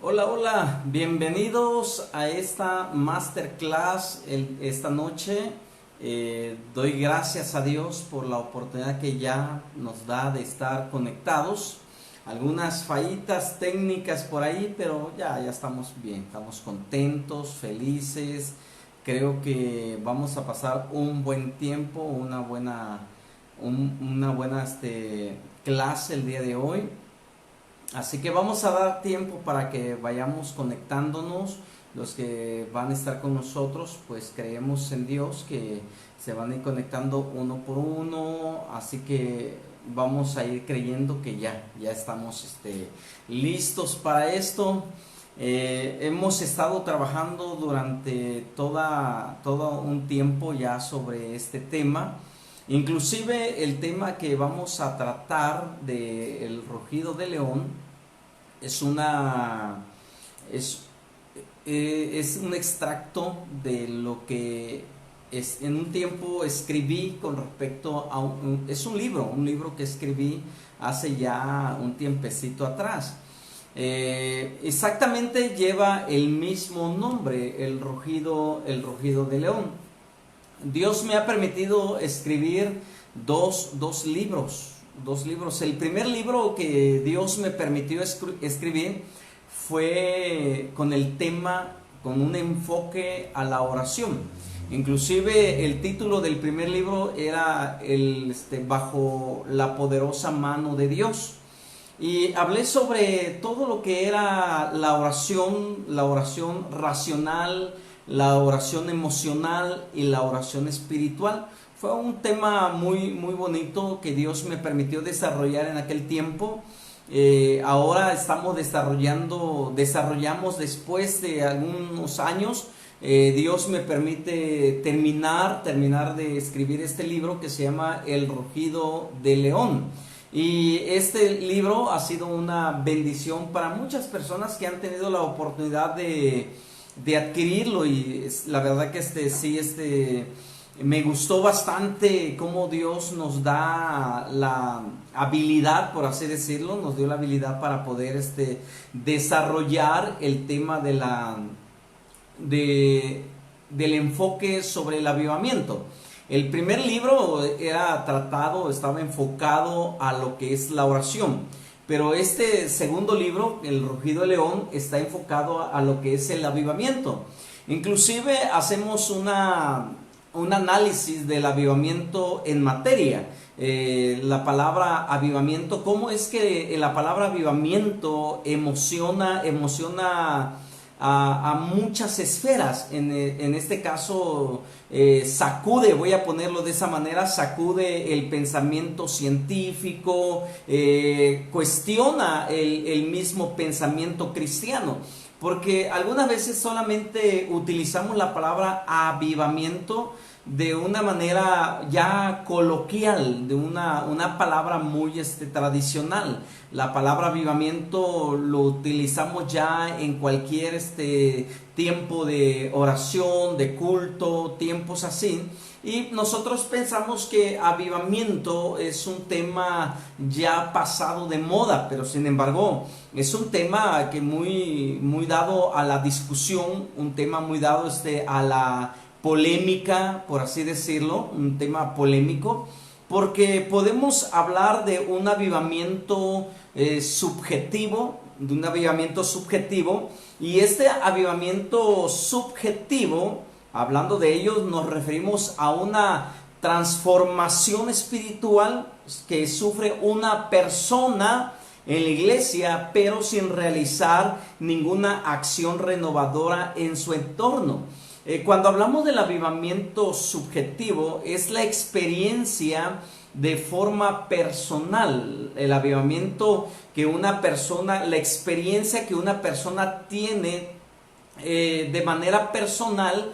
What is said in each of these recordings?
Hola, hola, bienvenidos a esta masterclass esta noche. Doy gracias a Dios por la oportunidad que ya nos da de estar conectados. Algunas fallitas técnicas por ahí, pero ya estamos bien, estamos contentos, felices. Creo que vamos a pasar un buen tiempo, una buena clase el día de hoy. Así que vamos a dar tiempo para que vayamos conectándonos. Los que van a estar con nosotros, pues creemos en Dios que se van a ir conectando uno por uno. Así que vamos a ir creyendo que ya estamos listos para esto. Hemos estado trabajando durante todo un tiempo ya sobre este tema. Inclusive el tema que vamos a tratar de el rugido de león es una es, es un extracto de lo que en un tiempo escribí con respecto a es un libro que escribí hace ya un tiempecito atrás. Exactamente lleva el mismo nombre, el rugido de león. Dios me ha permitido escribir dos libros. Dos libros. El primer libro que Dios me permitió escribir fue con el tema, con un enfoque a la oración. Inclusive el título del primer libro era Bajo la poderosa mano de Dios. Y hablé sobre todo lo que era la oración racional, la oración emocional y la oración espiritual. Fue un tema muy bonito que Dios me permitió desarrollar en aquel tiempo. Ahora estamos desarrollamos después de algunos años. Dios me permite terminar de escribir este libro que se llama El rugido de león. Y este libro ha sido una bendición para muchas personas que han tenido la oportunidad de adquirirlo. Y la verdad que me gustó bastante cómo Dios nos da la habilidad, por así decirlo, nos dio la habilidad para poder desarrollar el tema del enfoque sobre el avivamiento. El primer libro estaba enfocado a lo que es la oración, pero este segundo libro, El rugido de león, está enfocado a lo que es el avivamiento. Inclusive hacemos un análisis del avivamiento en materia. La palabra avivamiento, cómo es que la palabra avivamiento emociona a muchas esferas. En este caso, sacude, voy a ponerlo de esa manera, sacude el pensamiento científico, cuestiona el mismo pensamiento cristiano. Porque algunas veces solamente utilizamos la palabra avivamiento de una manera ya coloquial, de una palabra muy tradicional. La palabra avivamiento lo utilizamos ya en cualquier tiempo de oración, de culto, tiempos así. Y nosotros pensamos que avivamiento es un tema ya pasado de moda, pero sin embargo es un tema que muy dado a la discusión, un tema muy dado a la polémica, por así decirlo, un tema polémico, porque podemos hablar de un avivamiento subjetivo, y este avivamiento subjetivo, hablando de ello, nos referimos a una transformación espiritual que sufre una persona en la iglesia, pero sin realizar ninguna acción renovadora en su entorno. Cuando hablamos del avivamiento subjetivo, es la experiencia de forma personal, el avivamiento la experiencia que una persona tiene de manera personal,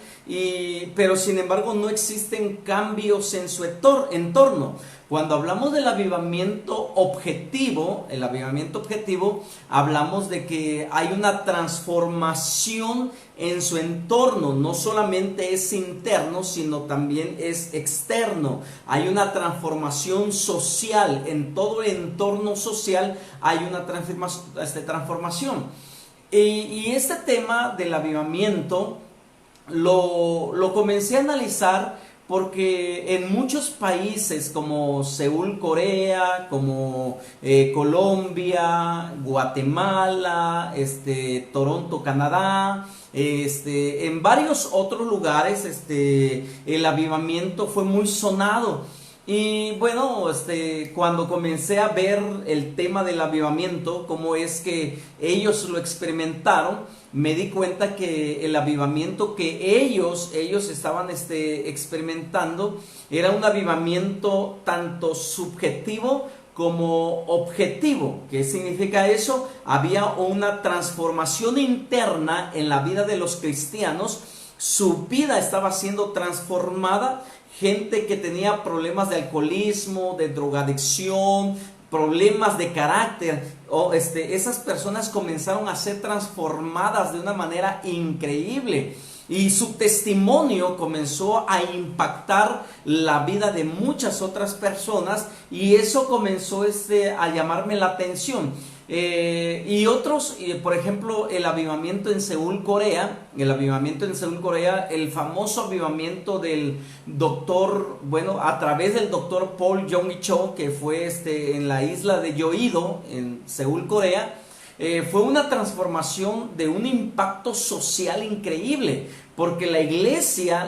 pero sin embargo no existen cambios en su entorno. Cuando hablamos del avivamiento objetivo, hablamos de que hay una transformación en su entorno. No solamente es interno, sino también es externo. Hay una transformación social. En todo el entorno social hay una transformación. Y este tema del avivamiento lo comencé a analizar porque en muchos países como Seúl, Corea, como Colombia, Guatemala, Toronto, Canadá, en varios otros lugares el avivamiento fue muy sonado. Y bueno, cuando comencé a ver el tema del avivamiento, cómo es que ellos lo experimentaron, me di cuenta que el avivamiento que ellos estaban experimentando era un avivamiento tanto subjetivo como objetivo. ¿Qué significa eso? Había una transformación interna en la vida de los cristianos. Su vida estaba siendo transformada. Gente que tenía problemas de alcoholismo, de drogadicción, problemas de carácter, esas personas comenzaron a ser transformadas de una manera increíble. Y su testimonio comenzó a impactar la vida de muchas otras personas, y eso comenzó a llamarme la atención. Y otros, por ejemplo, el avivamiento en Seúl, Corea, el famoso avivamiento del doctor, a través del doctor Paul Yong-Cho, que fue en la isla de Jeollado, en Seúl, Corea. Fue una transformación de un impacto social increíble, porque la iglesia,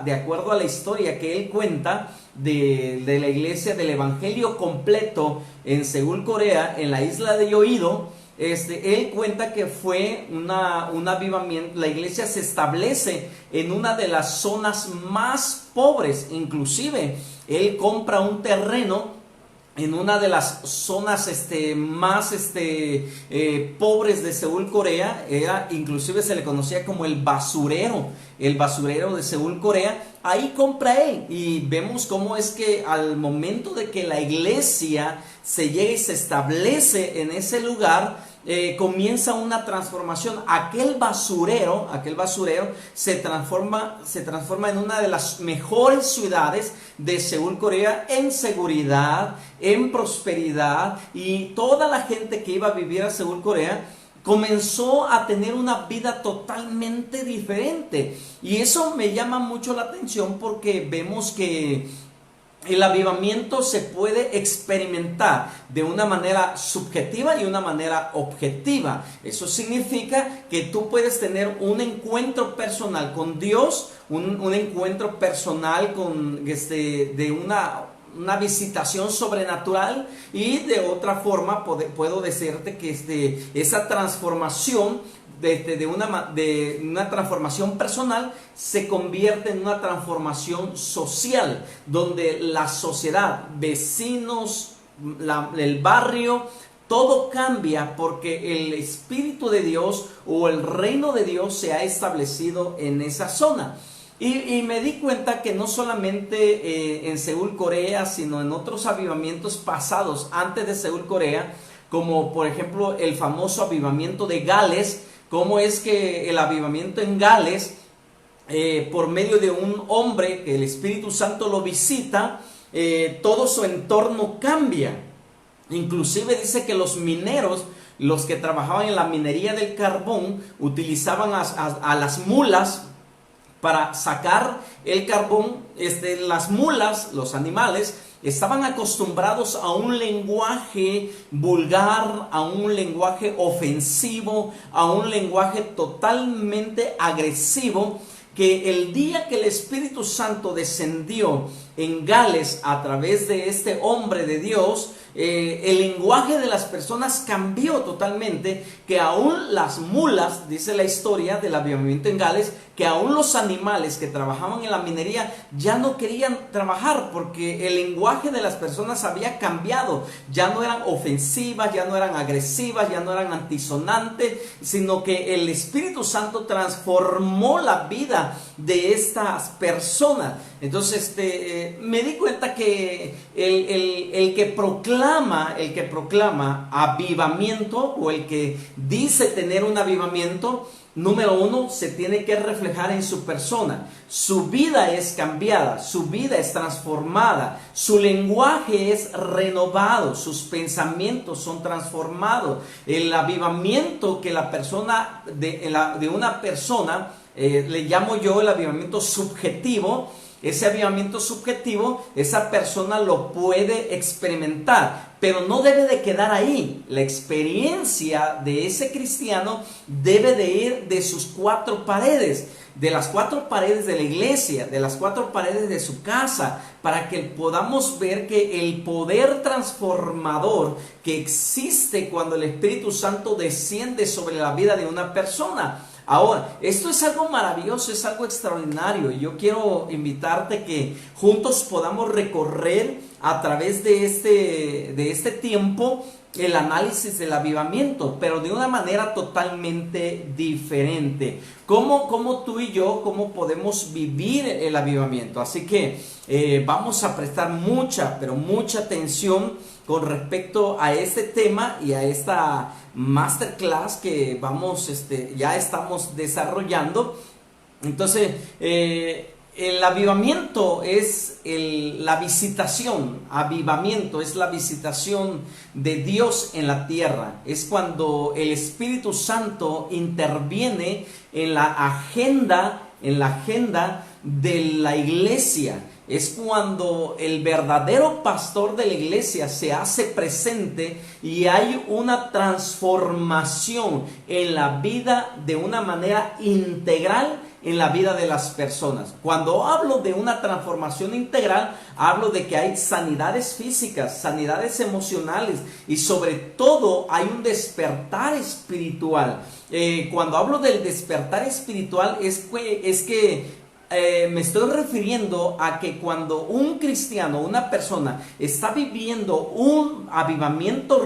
de acuerdo a la historia que él cuenta, de la iglesia del evangelio completo en Seúl, Corea, en la isla de Jeollado, él cuenta que fue un avivamiento. La iglesia se establece en una de las zonas más pobres. Inclusive él compra un terreno en una de las zonas más pobres de Seúl, Corea. Inclusive se le conocía como el basurero de Seúl, Corea. Ahí compra él, y vemos cómo es que al momento de que la iglesia se llega y se establece en ese lugar, comienza una transformación. Aquel basurero se transforma en una de las mejores ciudades de Seúl, Corea, en seguridad, en prosperidad, y toda la gente que iba a vivir a Seúl, Corea, comenzó a tener una vida totalmente diferente. Y eso me llama mucho la atención, porque vemos que el avivamiento se puede experimentar de una manera subjetiva y una manera objetiva. Eso significa que tú puedes tener un encuentro personal con Dios, un encuentro personal con de una visitación sobrenatural, y de otra forma puedo decirte que esa transformación de una transformación personal se convierte en una transformación social, donde la sociedad, vecinos, el barrio, todo cambia, porque el Espíritu de Dios o el reino de Dios se ha establecido en esa zona. Y me di cuenta que no solamente en Seúl, Corea, sino en otros avivamientos pasados antes de Seúl, Corea, como por ejemplo el famoso avivamiento de Gales. Cómo es que el avivamiento en Gales, por medio de un hombre que el Espíritu Santo lo visita, todo su entorno cambia. Inclusive dice que los mineros, los que trabajaban en la minería del carbón, utilizaban a las mulas para sacar el carbón. Las mulas, los animales, estaban acostumbrados a un lenguaje vulgar, a un lenguaje ofensivo, a un lenguaje totalmente agresivo, que el día que el Espíritu Santo descendió en Gales a través de este hombre de Dios, el lenguaje de las personas cambió totalmente, que aún las mulas, dice la historia del avivamiento en Gales, que aún los animales que trabajaban en la minería ya no querían trabajar, porque el lenguaje de las personas había cambiado. Ya no eran ofensivas, ya no eran agresivas, ya no eran antisonantes, sino que el Espíritu Santo transformó la vida de estas personas. Entonces me di cuenta que el que proclama avivamiento, o el que dice tener un avivamiento, número uno, se tiene que referir reflejar en su persona. Su vida es cambiada, su vida es transformada, su lenguaje es renovado, sus pensamientos son transformados. El avivamiento que la persona de una persona, le llamo yo el avivamiento subjetivo. Ese avivamiento subjetivo, esa persona lo puede experimentar, pero no debe de quedar ahí. La experiencia de ese cristiano debe de ir de sus cuatro paredes, de las cuatro paredes de la iglesia, de las cuatro paredes de su casa, para que podamos ver que el poder transformador que existe cuando el Espíritu Santo desciende sobre la vida de una persona. Ahora, esto es algo maravilloso, es algo extraordinario, y yo quiero invitarte que juntos podamos recorrer a través de este tiempo el análisis del avivamiento, pero de una manera totalmente diferente. ¿Cómo tú y yo, cómo podemos vivir el avivamiento? Así que vamos a prestar mucha, pero mucha atención con respecto a este tema y a esta masterclass que ya estamos desarrollando. Entonces, el avivamiento es la visitación. Avivamiento es la visitación de Dios en la tierra. Es cuando el Espíritu Santo interviene en la agenda de la iglesia. Es cuando el verdadero pastor de la iglesia se hace presente y hay una transformación en la vida de una manera integral en la vida de las personas. Cuando hablo de una transformación integral, hablo de que hay sanidades físicas, sanidades emocionales y sobre todo hay un despertar espiritual. Cuando hablo del despertar espiritual es que me estoy refiriendo a que cuando un cristiano, una persona está viviendo un avivamiento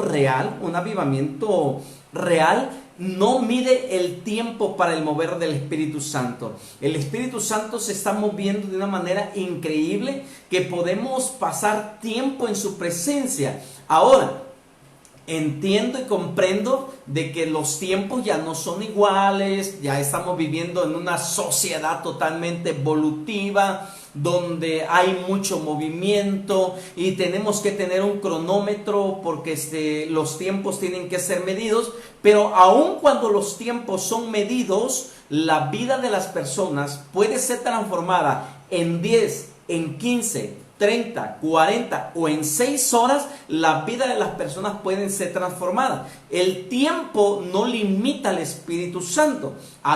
real, no mide el tiempo para el mover del Espíritu Santo. El Espíritu Santo se está moviendo de una manera increíble que podemos pasar tiempo en su presencia. Ahora, entiendo y comprendo de que los tiempos ya no son iguales, ya estamos viviendo en una sociedad totalmente evolutiva, donde hay mucho movimiento y tenemos que tener un cronómetro porque los tiempos tienen que ser medidos, pero aun cuando los tiempos son medidos, la vida de las personas puede ser transformada en 10, en 15, 30, 40 o en 6 horas. La vida de las personas pueden ser transformadas. El tiempo no limita al Espíritu Santo.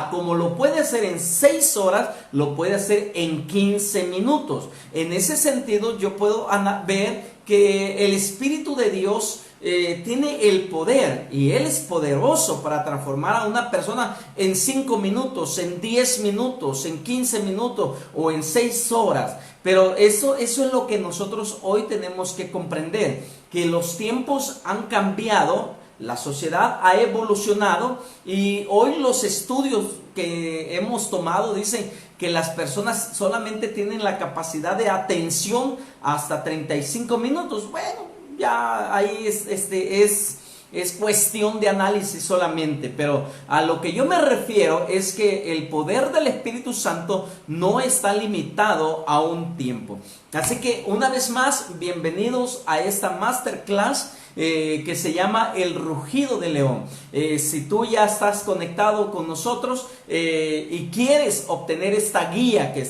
Como lo puede hacer en 6 horas, lo puede hacer en 15 minutos. En ese sentido, yo puedo ver que el Espíritu de Dios tiene el poder y Él es poderoso para transformar a una persona en 5 minutos, en 10 minutos, en 15 minutos o en 6 horas. Pero eso es lo que nosotros hoy tenemos que comprender, que los tiempos han cambiado, la sociedad ha evolucionado y hoy los estudios que hemos tomado dicen que las personas solamente tienen la capacidad de atención hasta 35 minutos. Bueno, ya ahí es cuestión de análisis solamente, pero a lo que yo me refiero es que el poder del Espíritu Santo no está limitado a un tiempo. Así que una vez más, bienvenidos a esta masterclass que se llama El Rugido de León. Si tú ya estás conectado con nosotros y quieres obtener esta guía que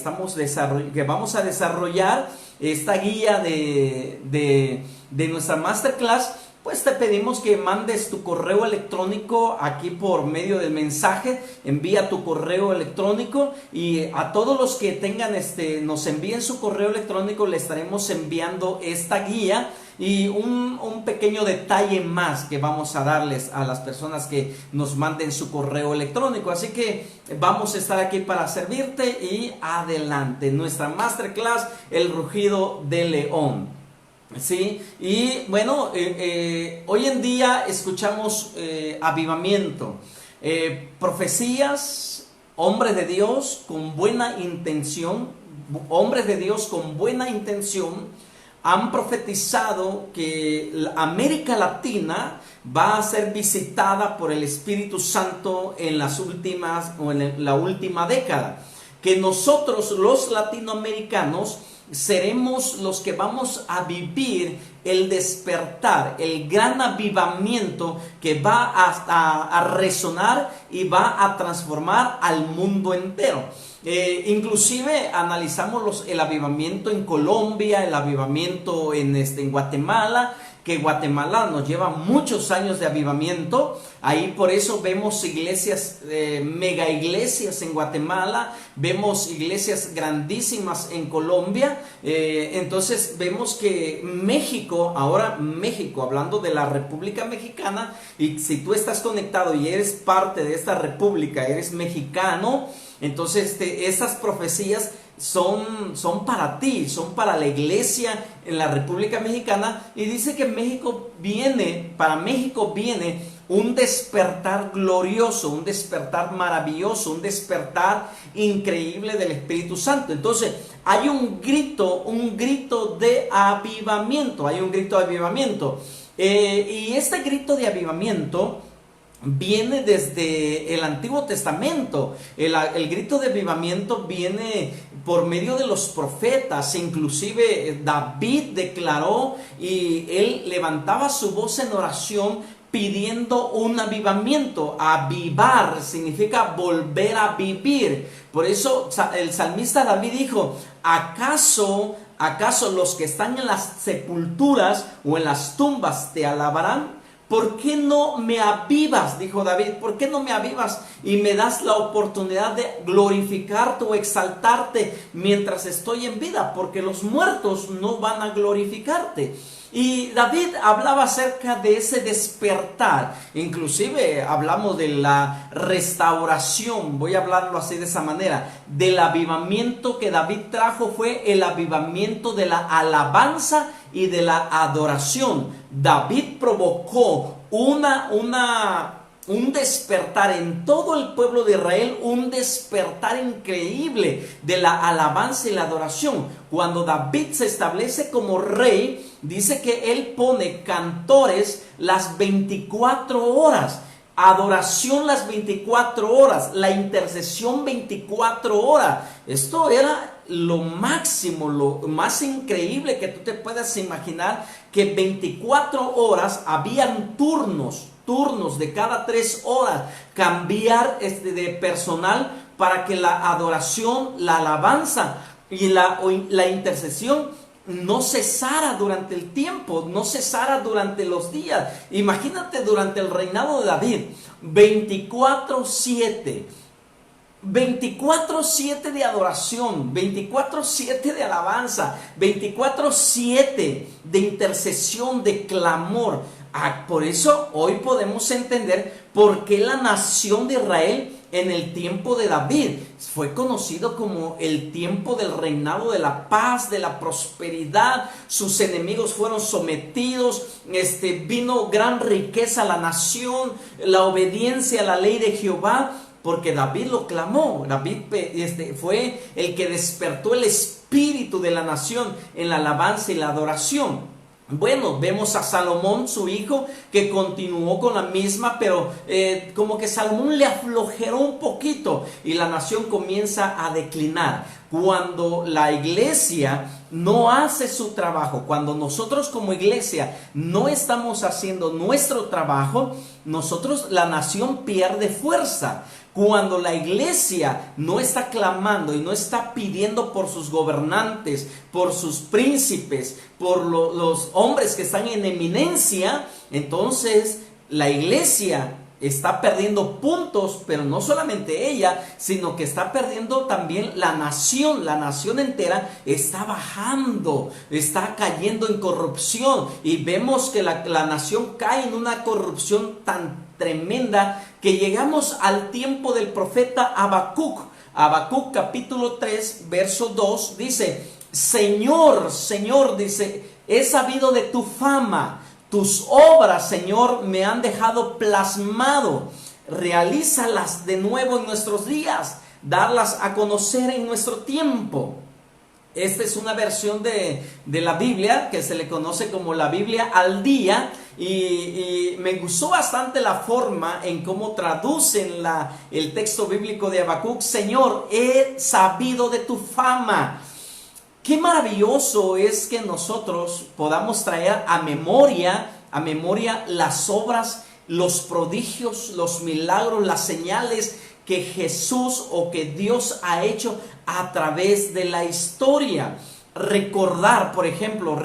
vamos a desarrollar, esta guía de nuestra masterclass, pues te pedimos que mandes tu correo electrónico aquí por medio del mensaje. Envía tu correo electrónico y a todos los que tengan nos envíen su correo electrónico, le estaremos enviando esta guía y un pequeño detalle más que vamos a darles a las personas que nos manden su correo electrónico. Así que vamos a estar aquí para servirte y adelante. Nuestra masterclass, El Rugido de León. Sí, y bueno, hoy en día escuchamos avivamiento, profecías, hombres de Dios con buena intención, han profetizado que América Latina va a ser visitada por el Espíritu Santo en las últimas o en la última década, que nosotros los latinoamericanos seremos los que vamos a vivir el despertar, el gran avivamiento que va a resonar y va a transformar al mundo entero. Inclusive analizamos el avivamiento en Colombia, el avivamiento en Guatemala, que Guatemala nos lleva muchos años de avivamiento. Ahí por eso vemos iglesias, mega iglesias en Guatemala, vemos iglesias grandísimas en Colombia. Entonces vemos que México, ahora México, hablando de la República Mexicana, y si tú estás conectado y eres parte de esta república, eres mexicano, entonces esas profecías son para ti, son para la iglesia en la República Mexicana. Y dice que para México viene un despertar glorioso, un despertar maravilloso, un despertar increíble del Espíritu Santo. Entonces hay un grito de avivamiento, y este grito de avivamiento viene desde el Antiguo Testamento. El grito de avivamiento viene por medio de los profetas. Inclusive David declaró y él levantaba su voz en oración pidiendo un avivamiento. Avivar significa volver a vivir. Por eso el salmista David dijo: ¿Acaso los que están en las sepulturas o en las tumbas te alabarán? ¿Por qué no me avivas? Dijo David. ¿Por qué no me avivas y me das la oportunidad de glorificarte o exaltarte mientras estoy en vida? Porque los muertos no van a glorificarte. Y David hablaba acerca de ese despertar. Inclusive hablamos de la restauración, voy a hablarlo así de esa manera. Del avivamiento que David trajo fue el avivamiento de la alabanza y de la adoración. David provocó un despertar en todo el pueblo de Israel, un despertar increíble de la alabanza y la adoración. Cuando David se establece como rey, dice que él pone cantores las 24 horas, adoración las 24 horas, la intercesión 24 horas. Esto era lo máximo, lo más increíble que tú te puedas imaginar, que 24 horas habían turnos de cada 3 horas, cambiar de personal para que la adoración, la alabanza y la intercesión no cesara durante el tiempo, no cesara durante los días. Imagínate durante el reinado de David, 24/7 de adoración, 24/7 de alabanza, 24/7 de intercesión, de clamor. Por eso hoy podemos entender por qué la nación de Israel en el tiempo de David fue conocido como el tiempo del reinado de la paz, de la prosperidad. Sus enemigos fueron sometidos, vino gran riqueza a la nación, la obediencia a la ley de Jehová, porque David lo clamó. David fue el que despertó el espíritu de la nación en la alabanza y la adoración. Bueno, vemos a Salomón, su hijo, que continuó con la misma, pero como que Salomón le aflojeró un poquito y la nación comienza a declinar. Cuando la iglesia no hace su trabajo, cuando nosotros como iglesia no estamos haciendo nuestro trabajo, la nación pierde fuerza. Cuando la iglesia no está clamando y no está pidiendo por sus gobernantes, por sus príncipes, por los hombres que están en eminencia, entonces la iglesia está perdiendo puntos, pero no solamente ella, sino que está perdiendo también la nación entera está bajando, está cayendo en corrupción, y vemos que la nación cae en una corrupción tan tremenda que llegamos al tiempo del profeta Habacuc. Habacuc capítulo 3 verso 2 dice: Señor, dice, he sabido de tu fama, tus obras, Señor, me han dejado plasmado. Realízalas de nuevo en nuestros días, darlas a conocer en nuestro tiempo. Esta es una versión de la Biblia que se le conoce como la Biblia al día, y me gustó bastante la forma en cómo traducen el texto bíblico de Habacuc. Señor, he sabido de tu fama. Qué maravilloso es que nosotros podamos traer a memoria las obras, los prodigios, los milagros, las señales que Jesús o que Dios ha hecho a través de la historia. Recordar, por ejemplo,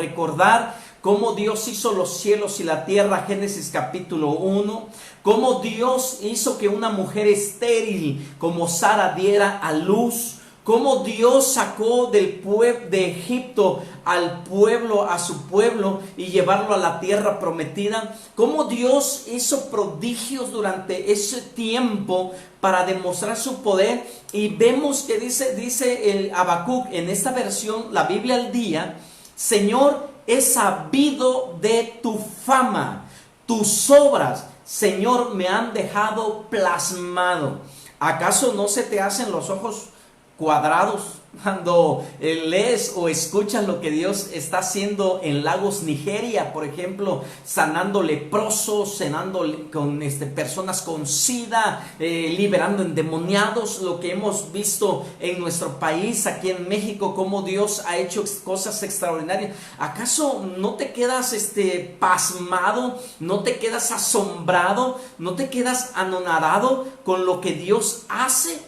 cómo Dios hizo los cielos y la tierra, Génesis capítulo 1, cómo Dios hizo que una mujer estéril como Sara diera a luz, cómo Dios sacó de Egipto a su pueblo y llevarlo a la tierra prometida, cómo Dios hizo prodigios durante ese tiempo para demostrar su poder. Y vemos que dice el Habacuc en esta versión, la Biblia al día: Señor, he sabido de tu fama, tus obras, Señor, me han dejado plasmado. ¿Acaso no se te hacen los ojos cuadrados cuando lees o escuchas lo que Dios está haciendo en Lagos, Nigeria, por ejemplo, sanando leprosos, sanando con personas con SIDA, liberando endemoniados? Lo que hemos visto en nuestro país, aquí en México, cómo Dios ha hecho cosas extraordinarias. ¿Acaso no te quedas pasmado, no te quedas asombrado, no te quedas anonadado con lo que Dios hace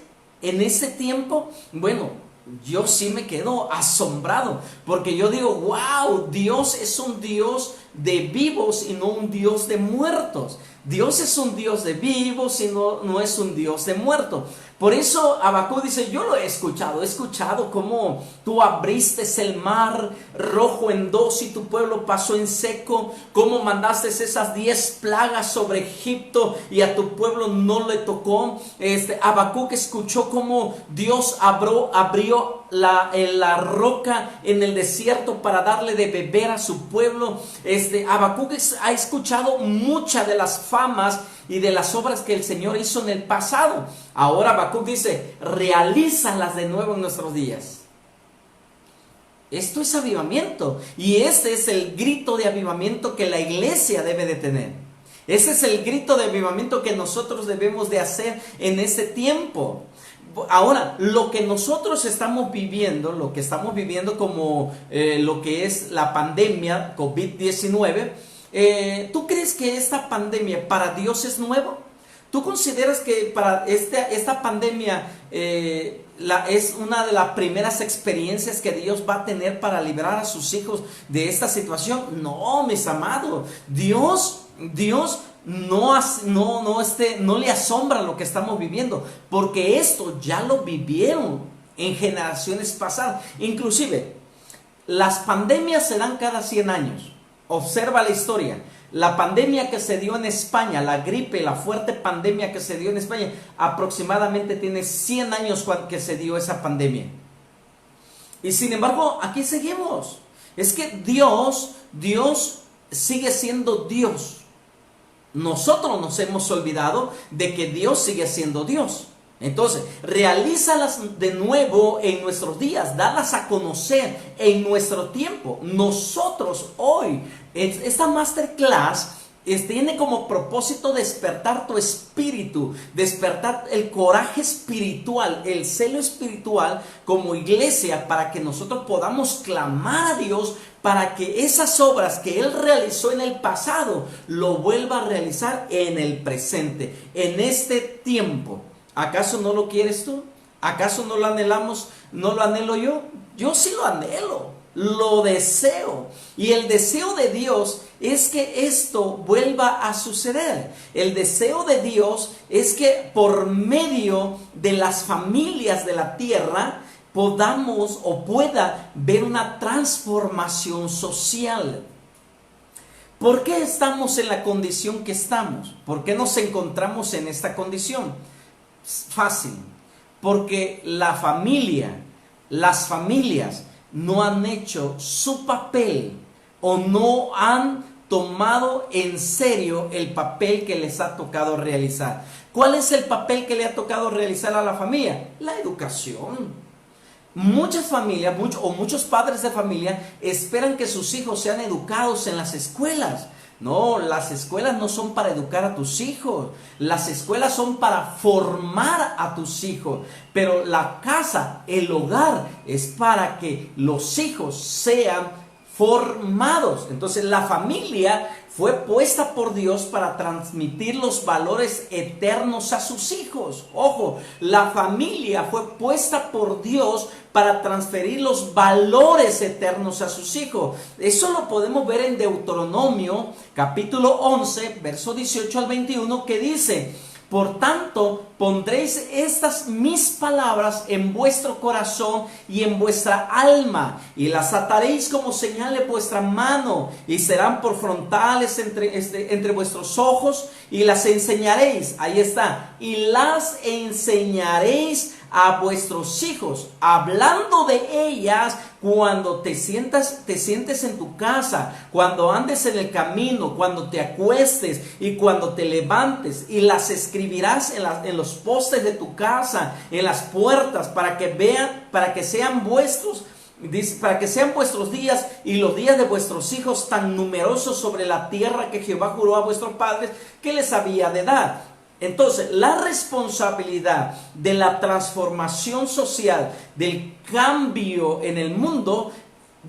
en ese tiempo? Bueno, yo sí me quedo asombrado, porque yo digo, wow, Dios es un Dios de vivos y no un Dios de muertos. Dios es un Dios de vivos y no es un Dios de muertos. Por eso Habacuc dice, yo lo he escuchado cómo tú abriste el mar rojo en dos y tu pueblo pasó en seco, cómo mandaste esas 10 plagas sobre Egipto y a tu pueblo no le tocó. Habacuc escuchó cómo Dios abrió la roca en el desierto para darle de beber a su pueblo. Habacuc ha escuchado muchas de las famas y de las obras que el Señor hizo en el pasado. Ahora Habacuc dice, realízalas de nuevo en nuestros días. Esto es avivamiento, y este es el grito de avivamiento que la iglesia debe de tener. Ese es el grito de avivamiento que nosotros debemos de hacer en este tiempo. Ahora, lo que nosotros estamos viviendo, como lo que es la pandemia COVID-19, ¿tú crees que esta pandemia para Dios es nuevo? ¿Tú consideras que para esta pandemia es una de las primeras experiencias que Dios va a tener para librar a sus hijos de esta situación? No, mis amados, Dios no le asombra lo que estamos viviendo, porque esto ya lo vivieron en generaciones pasadas. Inclusive, las pandemias se dan cada 100 años. Observa la historia. La pandemia que se dio en España, la gripe, la fuerte pandemia que se dio en España, aproximadamente tiene 100 años que se dio esa pandemia. Y sin embargo, aquí seguimos. Es que Dios sigue siendo Dios. Nosotros nos hemos olvidado de que Dios sigue siendo Dios. Entonces, realízalas de nuevo en nuestros días, dalas a conocer en nuestro tiempo. Nosotros hoy, esta masterclass tiene como propósito despertar tu espíritu, despertar el coraje espiritual, el celo espiritual como iglesia, para que nosotros podamos clamar a Dios para que esas obras que Él realizó en el pasado lo vuelva a realizar en el presente, en este tiempo. ¿Acaso no lo quieres tú? ¿Acaso no lo anhelamos? ¿No lo anhelo yo? Yo sí lo anhelo, lo deseo. Y el deseo de Dios es que esto vuelva a suceder. El deseo de Dios es que por medio de las familias de la tierra podamos o pueda ver una transformación social. ¿Por qué estamos en la condición que estamos? ¿Por qué nos encontramos en esta condición? Fácil, porque las familias no han hecho su papel o no han tomado en serio el papel que les ha tocado realizar. ¿Cuál es el papel que le ha tocado realizar a la familia? La educación. muchas familias, muchos padres de familia esperan que sus hijos sean educados en las escuelas. No, las escuelas no son para educar a tus hijos. Las escuelas son para formar a tus hijos. Pero la casa, el hogar, es para que los hijos sean formados. Entonces la familia fue puesta por Dios para transmitir los valores eternos a sus hijos. Ojo, la familia fue puesta por Dios para transferir los valores eternos a sus hijos. Eso lo podemos ver en Deuteronomio capítulo 11, verso 18 al 21, que dice: por tanto, pondréis estas mis palabras en vuestro corazón y en vuestra alma, y las ataréis como señal de vuestra mano, y serán por frontales entre vuestros ojos, y las enseñaréis, ahí está, y las enseñaréis a vuestros hijos, hablando de ellas cuando te sientes en tu casa, cuando andes en el camino, cuando te acuestes y cuando te levantes, y las escribirás en los postes de tu casa, en las puertas, para que sean vuestros. Dice, para que sean vuestros días y los días de vuestros hijos tan numerosos sobre la tierra que Jehová juró a vuestros padres que les había de dar. Entonces, la responsabilidad de la transformación social, del cambio en el mundo,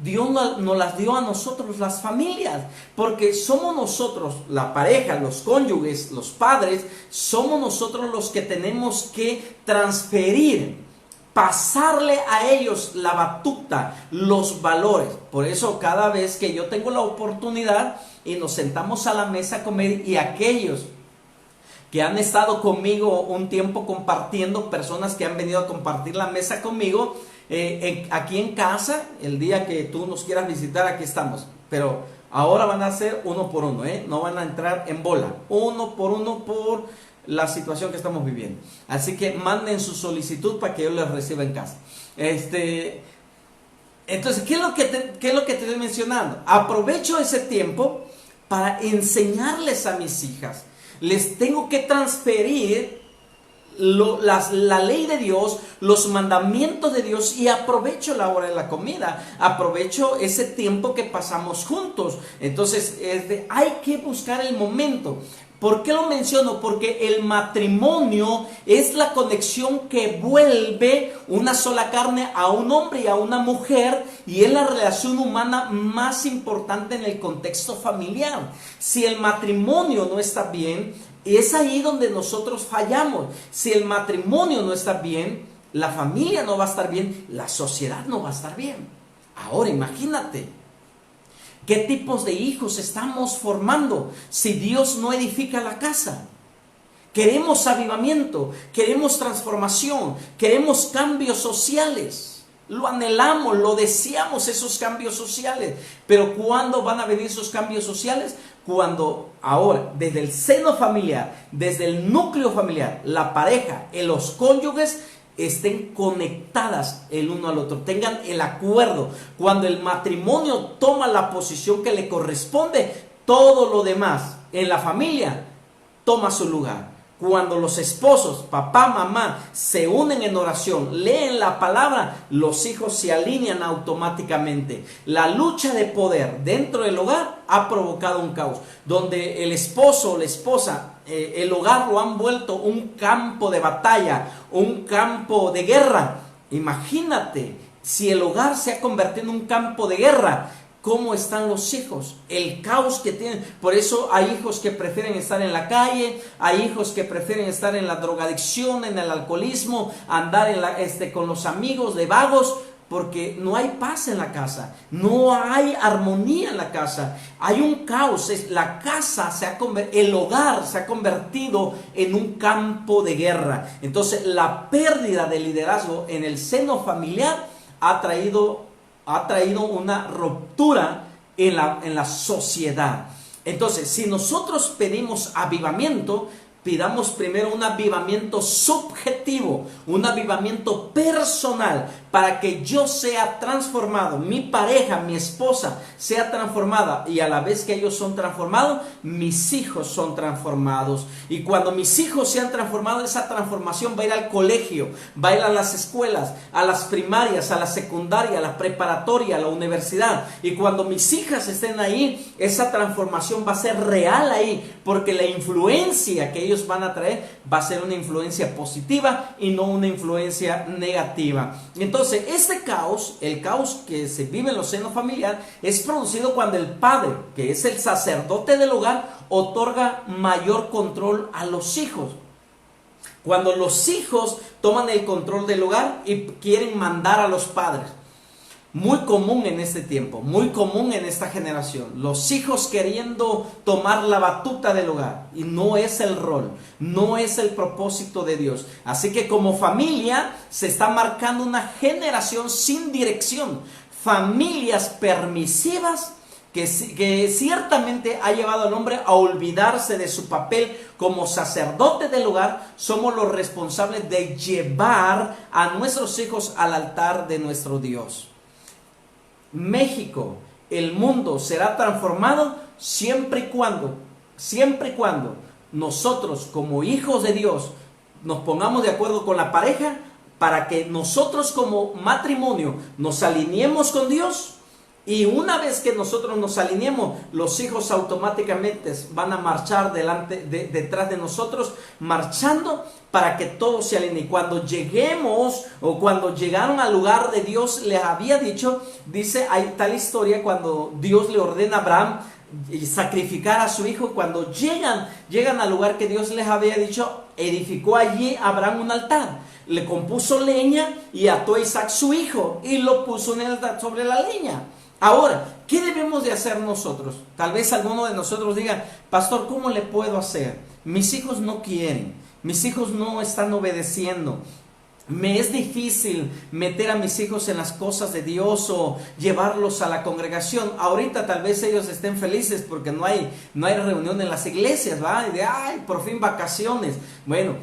Dios nos las dio a nosotros, las familias, porque somos nosotros, la pareja, los cónyuges, los padres, somos nosotros los que tenemos que transferir, pasarle a ellos la batuta, los valores. Por eso cada vez que yo tengo la oportunidad y nos sentamos a la mesa a comer, y aquellos que han estado conmigo un tiempo compartiendo, personas que han venido a compartir la mesa conmigo, aquí en casa, el día que tú nos quieras visitar, aquí estamos. Pero ahora van a ser uno por uno, no van a entrar en bola, uno por la situación que estamos viviendo. Así que manden su solicitud para que yo les reciba en casa. Entonces, ¿qué es lo que te estoy mencionando? Aprovecho ese tiempo para enseñarles a mis hijas. Les tengo que transferir la ley de Dios, los mandamientos de Dios, y aprovecho la hora de la comida, aprovecho ese tiempo que pasamos juntos. Entonces hay que buscar el momento. ¿Por qué lo menciono? Porque el matrimonio es la conexión que vuelve una sola carne a un hombre y a una mujer, y es la relación humana más importante en el contexto familiar. Si el matrimonio no está bien, es ahí donde nosotros fallamos. Si el matrimonio no está bien, la familia no va a estar bien, la sociedad no va a estar bien. Ahora imagínate, ¿qué tipos de hijos estamos formando si Dios no edifica la casa? Queremos avivamiento, queremos transformación, queremos cambios sociales. Lo anhelamos, lo deseamos, esos cambios sociales. Pero ¿cuándo van a venir esos cambios sociales? Cuando ahora, desde el seno familiar, desde el núcleo familiar, la pareja, los cónyuges estén conectadas el uno al otro, tengan el acuerdo. Cuando el matrimonio toma la posición que le corresponde, todo lo demás en la familia toma su lugar. Cuando los esposos, papá, mamá, se unen en oración, leen la palabra, los hijos se alinean automáticamente. La lucha de poder dentro del hogar ha provocado un caos, donde el esposo o la esposa, el hogar lo han vuelto un campo de batalla, un campo de guerra. Imagínate, si el hogar se ha convertido en un campo de guerra, ¿cómo están los hijos? El caos que tienen. Por eso hay hijos que prefieren estar en la calle, hay hijos que prefieren estar en la drogadicción, en el alcoholismo, andar con los amigos de vagos, porque no hay paz en la casa, no hay armonía en la casa, hay un caos. La casa el hogar se ha convertido en un campo de guerra. Entonces la pérdida de liderazgo en el seno familiar ha traído una ruptura en la sociedad. Entonces, si nosotros pedimos avivamiento, pidamos primero un avivamiento subjetivo, un avivamiento personal, para que yo sea transformado, mi pareja, mi esposa sea transformada, y a la vez que ellos son transformados, mis hijos son transformados. Y cuando mis hijos sean transformados, esa transformación va a ir al colegio, va a ir a las escuelas, a las primarias, a la secundaria, a la preparatoria, a la universidad. Y cuando mis hijas estén ahí, esa transformación va a ser real ahí, porque la influencia que ellos van a traer va a ser una influencia positiva y no una influencia negativa. Entonces, este caos, el caos que se vive en los senos familiares, es producido cuando el padre, que es el sacerdote del hogar, otorga mayor control a los hijos. Cuando los hijos toman el control del hogar y quieren mandar a los padres. Muy común en este tiempo, muy común en esta generación. Los hijos queriendo tomar la batuta del hogar. Y no es el rol, no es el propósito de Dios. Así que como familia se está marcando una generación sin dirección. Familias permisivas que ciertamente ha llevado al hombre a olvidarse de su papel como sacerdote del hogar. Somos los responsables de llevar a nuestros hijos al altar de nuestro Dios. México, el mundo será transformado siempre y cuando nosotros como hijos de Dios nos pongamos de acuerdo con la pareja, para que nosotros como matrimonio nos alineemos con Dios. Y una vez que nosotros nos alineemos, los hijos automáticamente van a marchar detrás de nosotros, marchando para que todo se alinee. Cuando lleguemos, o cuando llegaron al lugar de Dios, les había dicho, dice, hay tal historia cuando Dios le ordena a Abraham sacrificar a su hijo. Cuando llegan al lugar que Dios les había dicho, edificó allí Abraham un altar, le compuso leña y ató a Isaac su hijo y lo puso en el altar sobre la leña. Ahora, ¿qué debemos de hacer nosotros? Tal vez alguno de nosotros diga, pastor, ¿cómo le puedo hacer? Mis hijos no quieren, mis hijos no están obedeciendo. Me es difícil meter a mis hijos en las cosas de Dios o llevarlos a la congregación. Ahorita tal vez ellos estén felices porque no hay reunión en las iglesias, ¿va? Y de, ay, por fin vacaciones. Bueno,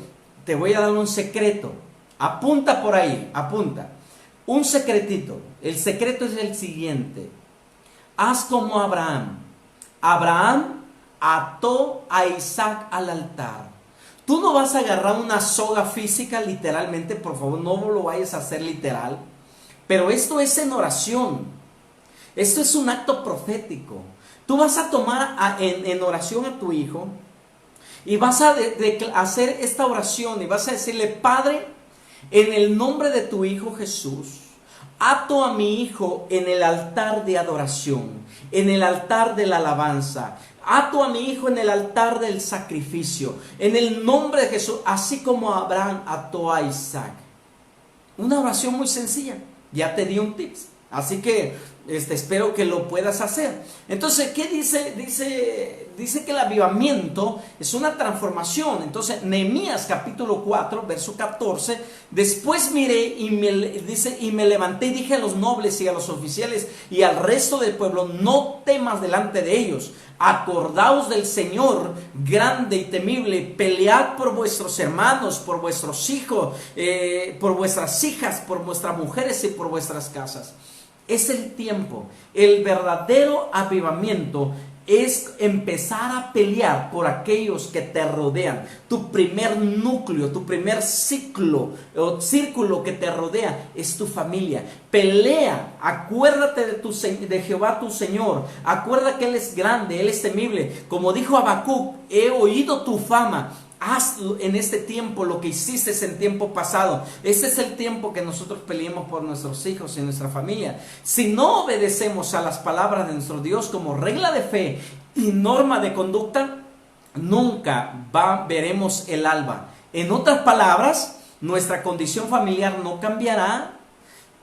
te voy a dar un secreto. Apunta por ahí, apunta. Un secretito. El secreto es el siguiente. Haz como Abraham. Abraham ató a Isaac al altar. Tú no vas a agarrar una soga física literalmente, por favor, no lo vayas a hacer literal. Pero esto es en oración. Esto es un acto profético. Tú vas a tomar en oración a tu hijo y vas a hacer esta oración y vas a decirle, Padre, en el nombre de tu Hijo Jesús, ato a mi hijo en el altar de adoración, en el altar de la alabanza. Ato a mi hijo en el altar del sacrificio, en el nombre de Jesús, así como Abraham ató a Isaac. Una oración muy sencilla. Ya te di un tips. Así que espero que lo puedas hacer. Entonces, ¿qué dice? Dice que el avivamiento es una transformación. Entonces, Nehemías capítulo 4, verso 14. Después miré y me levanté y dije a los nobles y a los oficiales y al resto del pueblo, no temas delante de ellos. Acordaos del Señor grande y temible, pelead por vuestros hermanos, por vuestros hijos, por vuestras hijas, por vuestras mujeres y por vuestras casas. Es el tiempo. El verdadero avivamiento es empezar a pelear por aquellos que te rodean. Tu primer núcleo, tu primer ciclo o círculo que te rodea es tu familia. Pelea, acuérdate de Jehová tu Señor. Acuerda que Él es grande, Él es temible. Como dijo Habacuc, he oído tu fama. Haz en este tiempo lo que hiciste en tiempo pasado. Este es el tiempo que nosotros peleemos por nuestros hijos y nuestra familia. Si no obedecemos a las palabras de nuestro Dios como regla de fe y norma de conducta, nunca veremos el alba. En otras palabras, nuestra condición familiar no cambiará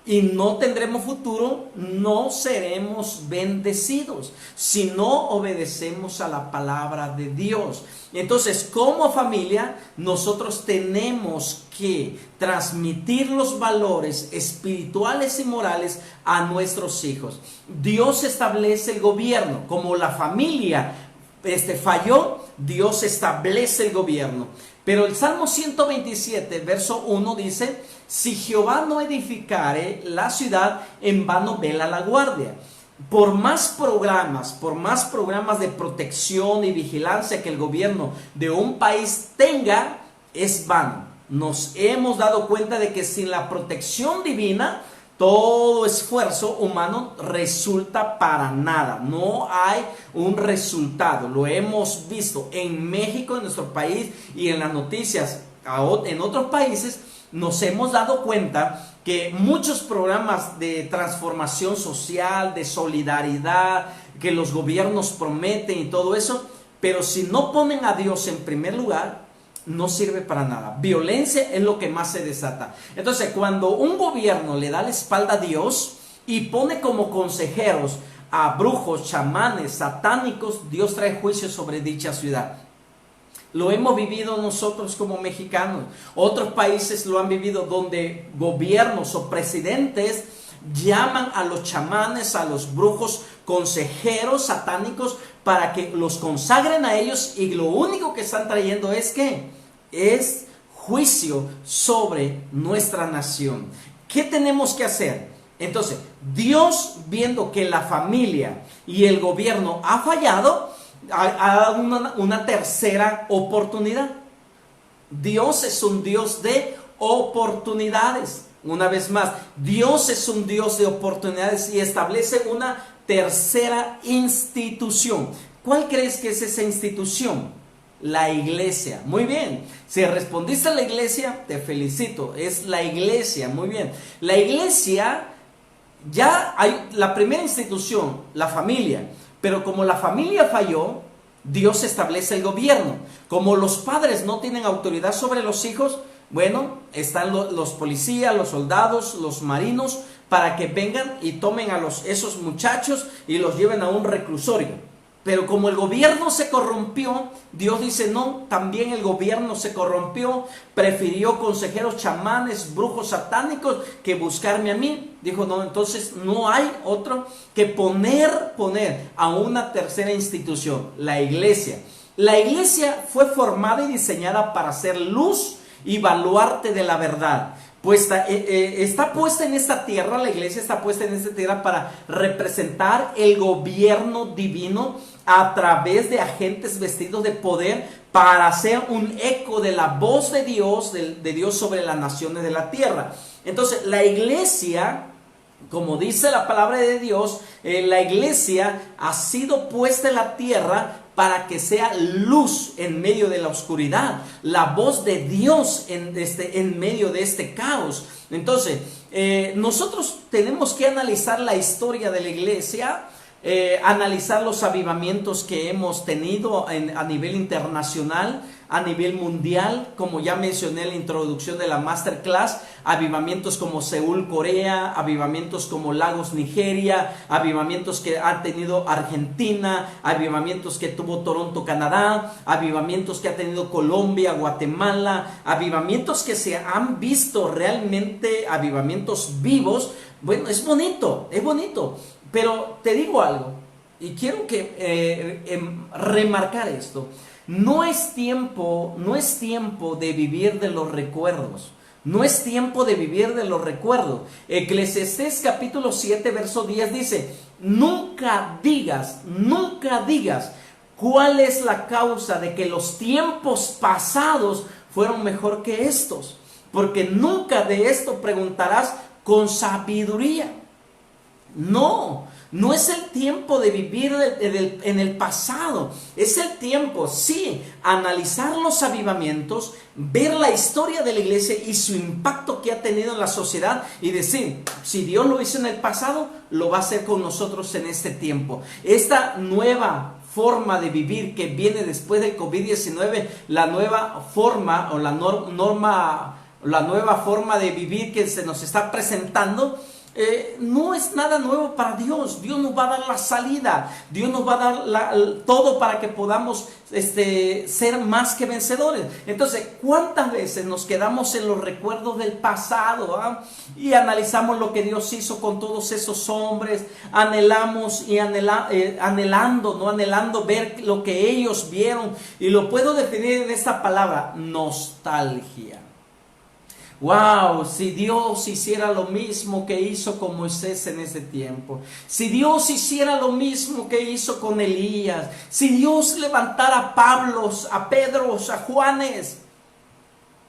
y no tendremos futuro, no seremos bendecidos si no obedecemos a la palabra de Dios. Entonces, como familia, nosotros tenemos que transmitir los valores espirituales y morales a nuestros hijos. Dios establece el gobierno, como la familia falló, Dios establece el gobierno. Pero el Salmo 127, verso 1 dice: si Jehová no edificare la ciudad, en vano vela la guardia. Por más programas de protección y vigilancia que el gobierno de un país tenga, es vano. Nos hemos dado cuenta de que sin la protección divina, todo esfuerzo humano resulta para nada. No hay un resultado. Lo hemos visto en México, en nuestro país, y en las noticias en otros países. Nos hemos dado cuenta que muchos programas de transformación social, de solidaridad, que los gobiernos prometen y todo eso, pero si no ponen a Dios en primer lugar, no sirve para nada. Violencia es lo que más se desata. Entonces, cuando un gobierno le da la espalda a Dios y pone como consejeros a brujos, chamanes, satánicos, Dios trae juicio sobre dicha ciudad. Lo hemos vivido nosotros como mexicanos. Otros países lo han vivido, donde gobiernos o presidentes llaman a los chamanes, a los brujos, consejeros satánicos, para que los consagren a ellos, y lo único que están trayendo es ¿qué? Es juicio sobre nuestra nación. ¿Qué tenemos que hacer? Entonces, Dios, viendo que la familia y el gobierno ha fallado, ha dado una tercera oportunidad. Dios es un Dios de oportunidades. Una vez más, Dios es un Dios de oportunidades y establece una tercera institución. ¿Cuál crees que es esa institución? La iglesia. Muy bien. Si respondiste a la iglesia, te felicito. Es la iglesia. Muy bien. La iglesia, ya hay la primera institución, la familia. Pero como la familia falló, Dios establece el gobierno. Como los padres no tienen autoridad sobre los hijos, bueno, están los policías, los soldados, los marinos, para que vengan y tomen a esos muchachos y los lleven a un reclusorio. Pero como el gobierno se corrompió, Dios dice: no, también el gobierno se corrompió, prefirió consejeros, chamanes, brujos satánicos que buscarme a mí. Dijo: no, entonces no hay otro que poner a una tercera institución, la iglesia. La iglesia fue formada y diseñada para ser luz y baluarte de la verdad. Está puesta en esta tierra, la iglesia está puesta en esta tierra para representar el gobierno divino a través de agentes vestidos de poder, para hacer un eco de la voz de Dios, de Dios sobre las naciones de la tierra. Entonces, la iglesia, como dice la palabra de Dios, la iglesia ha sido puesta en la tierra para que sea luz en medio de la oscuridad, la voz de Dios en medio de este caos. Entonces, nosotros tenemos que analizar la historia de la iglesia, analizar los avivamientos que hemos tenido a nivel internacional, a nivel mundial, como ya mencioné en la introducción de la masterclass, avivamientos como Seúl, Corea, avivamientos como Lagos, Nigeria, avivamientos que ha tenido Argentina, avivamientos que tuvo Toronto, Canadá, avivamientos que ha tenido Colombia, Guatemala, avivamientos que se han visto realmente, avivamientos vivos. Bueno, es bonito, pero te digo algo, y quiero remarcar esto. No es tiempo de vivir de los recuerdos. No es tiempo de vivir de los recuerdos. Eclesiastés capítulo 7, verso 10 dice: nunca digas cuál es la causa de que los tiempos pasados fueron mejor que estos, porque nunca de esto preguntarás con sabiduría. No es el tiempo de vivir en el pasado. Es el tiempo, sí, analizar los avivamientos, ver la historia de la iglesia y su impacto que ha tenido en la sociedad, y decir: si Dios lo hizo en el pasado, lo va a hacer con nosotros en este tiempo. Esta nueva forma de vivir que viene después del COVID-19, la nueva forma o la nueva forma de vivir que se nos está presentando, no es nada nuevo para Dios. Dios nos va a dar la salida, Dios nos va a dar todo para que podamos ser más que vencedores. Entonces, ¿cuántas veces nos quedamos en los recuerdos del pasado y analizamos lo que Dios hizo con todos esos hombres? Anhelamos y anhelando ver lo que ellos vieron, y lo puedo definir en esta palabra: nostalgia. Wow, si Dios hiciera lo mismo que hizo con Moisés en ese tiempo, si Dios hiciera lo mismo que hizo con Elías, si Dios levantara a Pablos, a Pedros, a Juanes,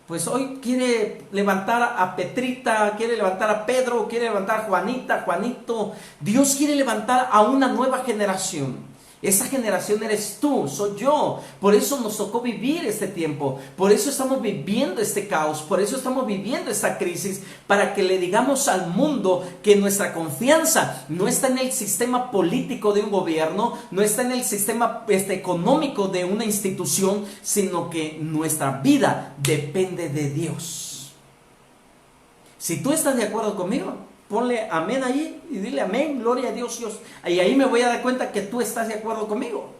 pues hoy quiere levantar a Petrita, quiere levantar a Pedro, quiere levantar a Juanita, Juanito. Dios quiere levantar a una nueva generación. Esa generación eres tú, soy yo. Por eso nos tocó vivir este tiempo. Por eso estamos viviendo este caos. Por eso estamos viviendo esta crisis. Para que le digamos al mundo que nuestra confianza no está en el sistema político de un gobierno, no está en el sistema económico de una institución, sino que nuestra vida depende de Dios. Si tú estás de acuerdo conmigo, ponle amén ahí y dile amén, gloria a Dios, Dios. Y ahí me voy a dar cuenta que tú estás de acuerdo conmigo.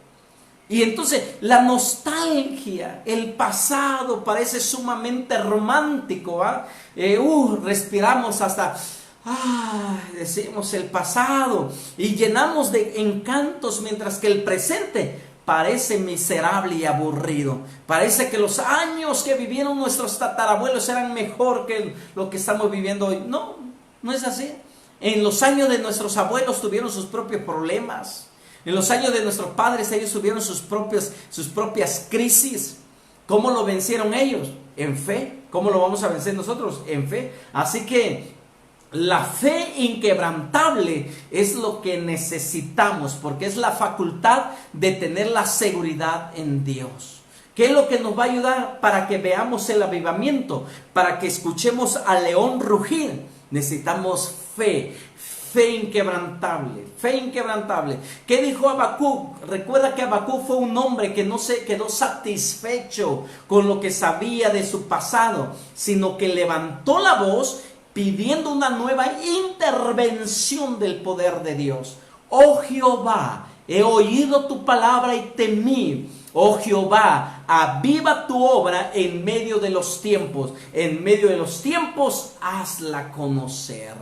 Y entonces la nostalgia, el pasado parece sumamente romántico. Respiramos hasta, decimos el pasado y llenamos de encantos, mientras que el presente parece miserable y aburrido. Parece que los años que vivieron nuestros tatarabuelos eran mejor que lo que estamos viviendo hoy. No es así. En los años de nuestros abuelos tuvieron sus propios problemas. En los años de nuestros padres ellos tuvieron sus propias crisis. ¿Cómo lo vencieron ellos? En fe. ¿Cómo lo vamos a vencer nosotros? En fe. Así que la fe inquebrantable es lo que necesitamos, porque es la facultad de tener la seguridad en Dios. ¿Qué es lo que nos va a ayudar para que veamos el avivamiento? Para que escuchemos al león rugir. Necesitamos fe inquebrantable, fe inquebrantable. ¿Qué dijo Habacuc? Recuerda que Habacuc fue un hombre que no se quedó satisfecho con lo que sabía de su pasado, sino que levantó la voz pidiendo una nueva intervención del poder de Dios. Oh Jehová, he oído tu palabra y temí. Oh Jehová, aviva tu obra en medio de los tiempos. En medio de los tiempos, hazla conocer.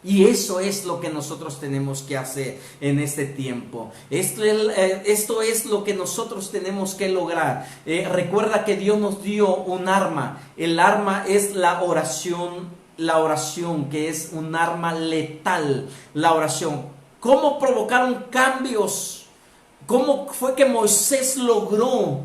Y eso es lo que nosotros tenemos que hacer en este tiempo. Esto es lo que nosotros tenemos que lograr. Recuerda que Dios nos dio un arma. El arma es la oración. La oración, que es un arma letal. La oración. ¿Cómo provocaron cambios? ¿Cómo fue que Moisés logró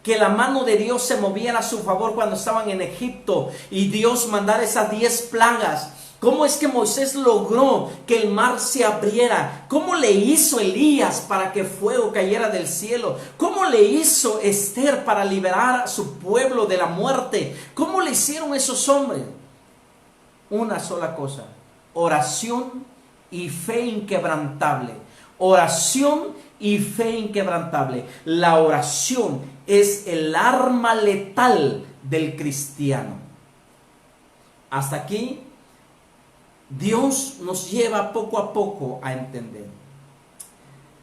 que la mano de Dios se moviera a su favor cuando estaban en Egipto y Dios mandara esas 10 plagas? ¿Cómo es que Moisés logró que el mar se abriera? ¿Cómo le hizo Elías para que fuego cayera del cielo? ¿Cómo le hizo Esther para liberar a su pueblo de la muerte? ¿Cómo le hicieron esos hombres? Una sola cosa: oración y fe inquebrantable. Oración y fe inquebrantable. La oración es el arma letal del cristiano. Hasta aquí Dios nos lleva poco a poco a entender.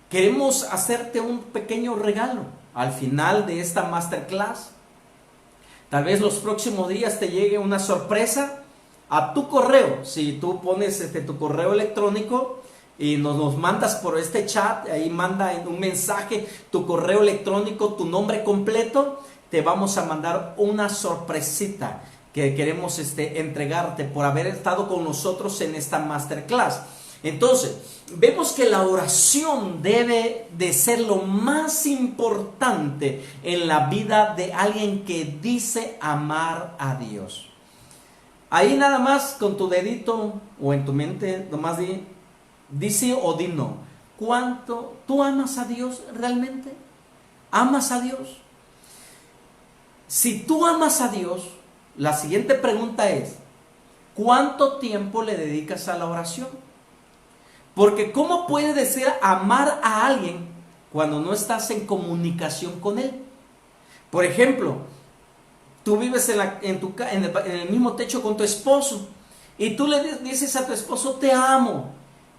Queremos hacerte un pequeño regalo al final de esta masterclass. Tal vez los próximos días te llegue una sorpresa a tu correo. Si tú pones tu correo electrónico y nos mandas por este chat, ahí manda un mensaje, tu correo electrónico, tu nombre completo, te vamos a mandar una sorpresita que queremos entregarte por haber estado con nosotros en esta masterclass. Entonces, vemos que la oración debe de ser lo más importante en la vida de alguien que dice amar a Dios. Ahí nada más con tu dedito o en tu mente, nomás di sí o di no. ¿Cuánto tú amas a Dios realmente? ¿Amas a Dios? Si tú amas a Dios, la siguiente pregunta es: ¿cuánto tiempo le dedicas a la oración? Porque ¿cómo puedes decir amar a alguien cuando no estás en comunicación con él? Por ejemplo, tú vives en el mismo techo con tu esposo y tú le dices a tu esposo, te amo,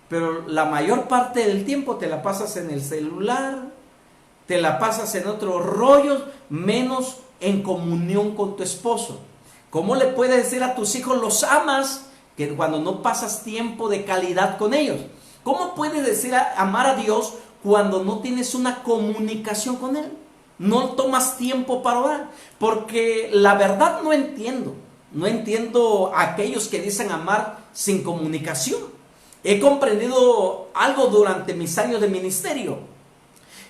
pero la mayor parte del tiempo te la pasas en el celular, te la pasas en otros rollos, menos en comunión con tu esposo. ¿Cómo le puedes decir a tus hijos los amas que cuando no pasas tiempo de calidad con ellos? ¿Cómo puedes decir amar a Dios cuando no tienes una comunicación con Él? No tomas tiempo para orar, porque la verdad no entiendo a aquellos que dicen amar sin comunicación. He comprendido algo durante mis años de ministerio,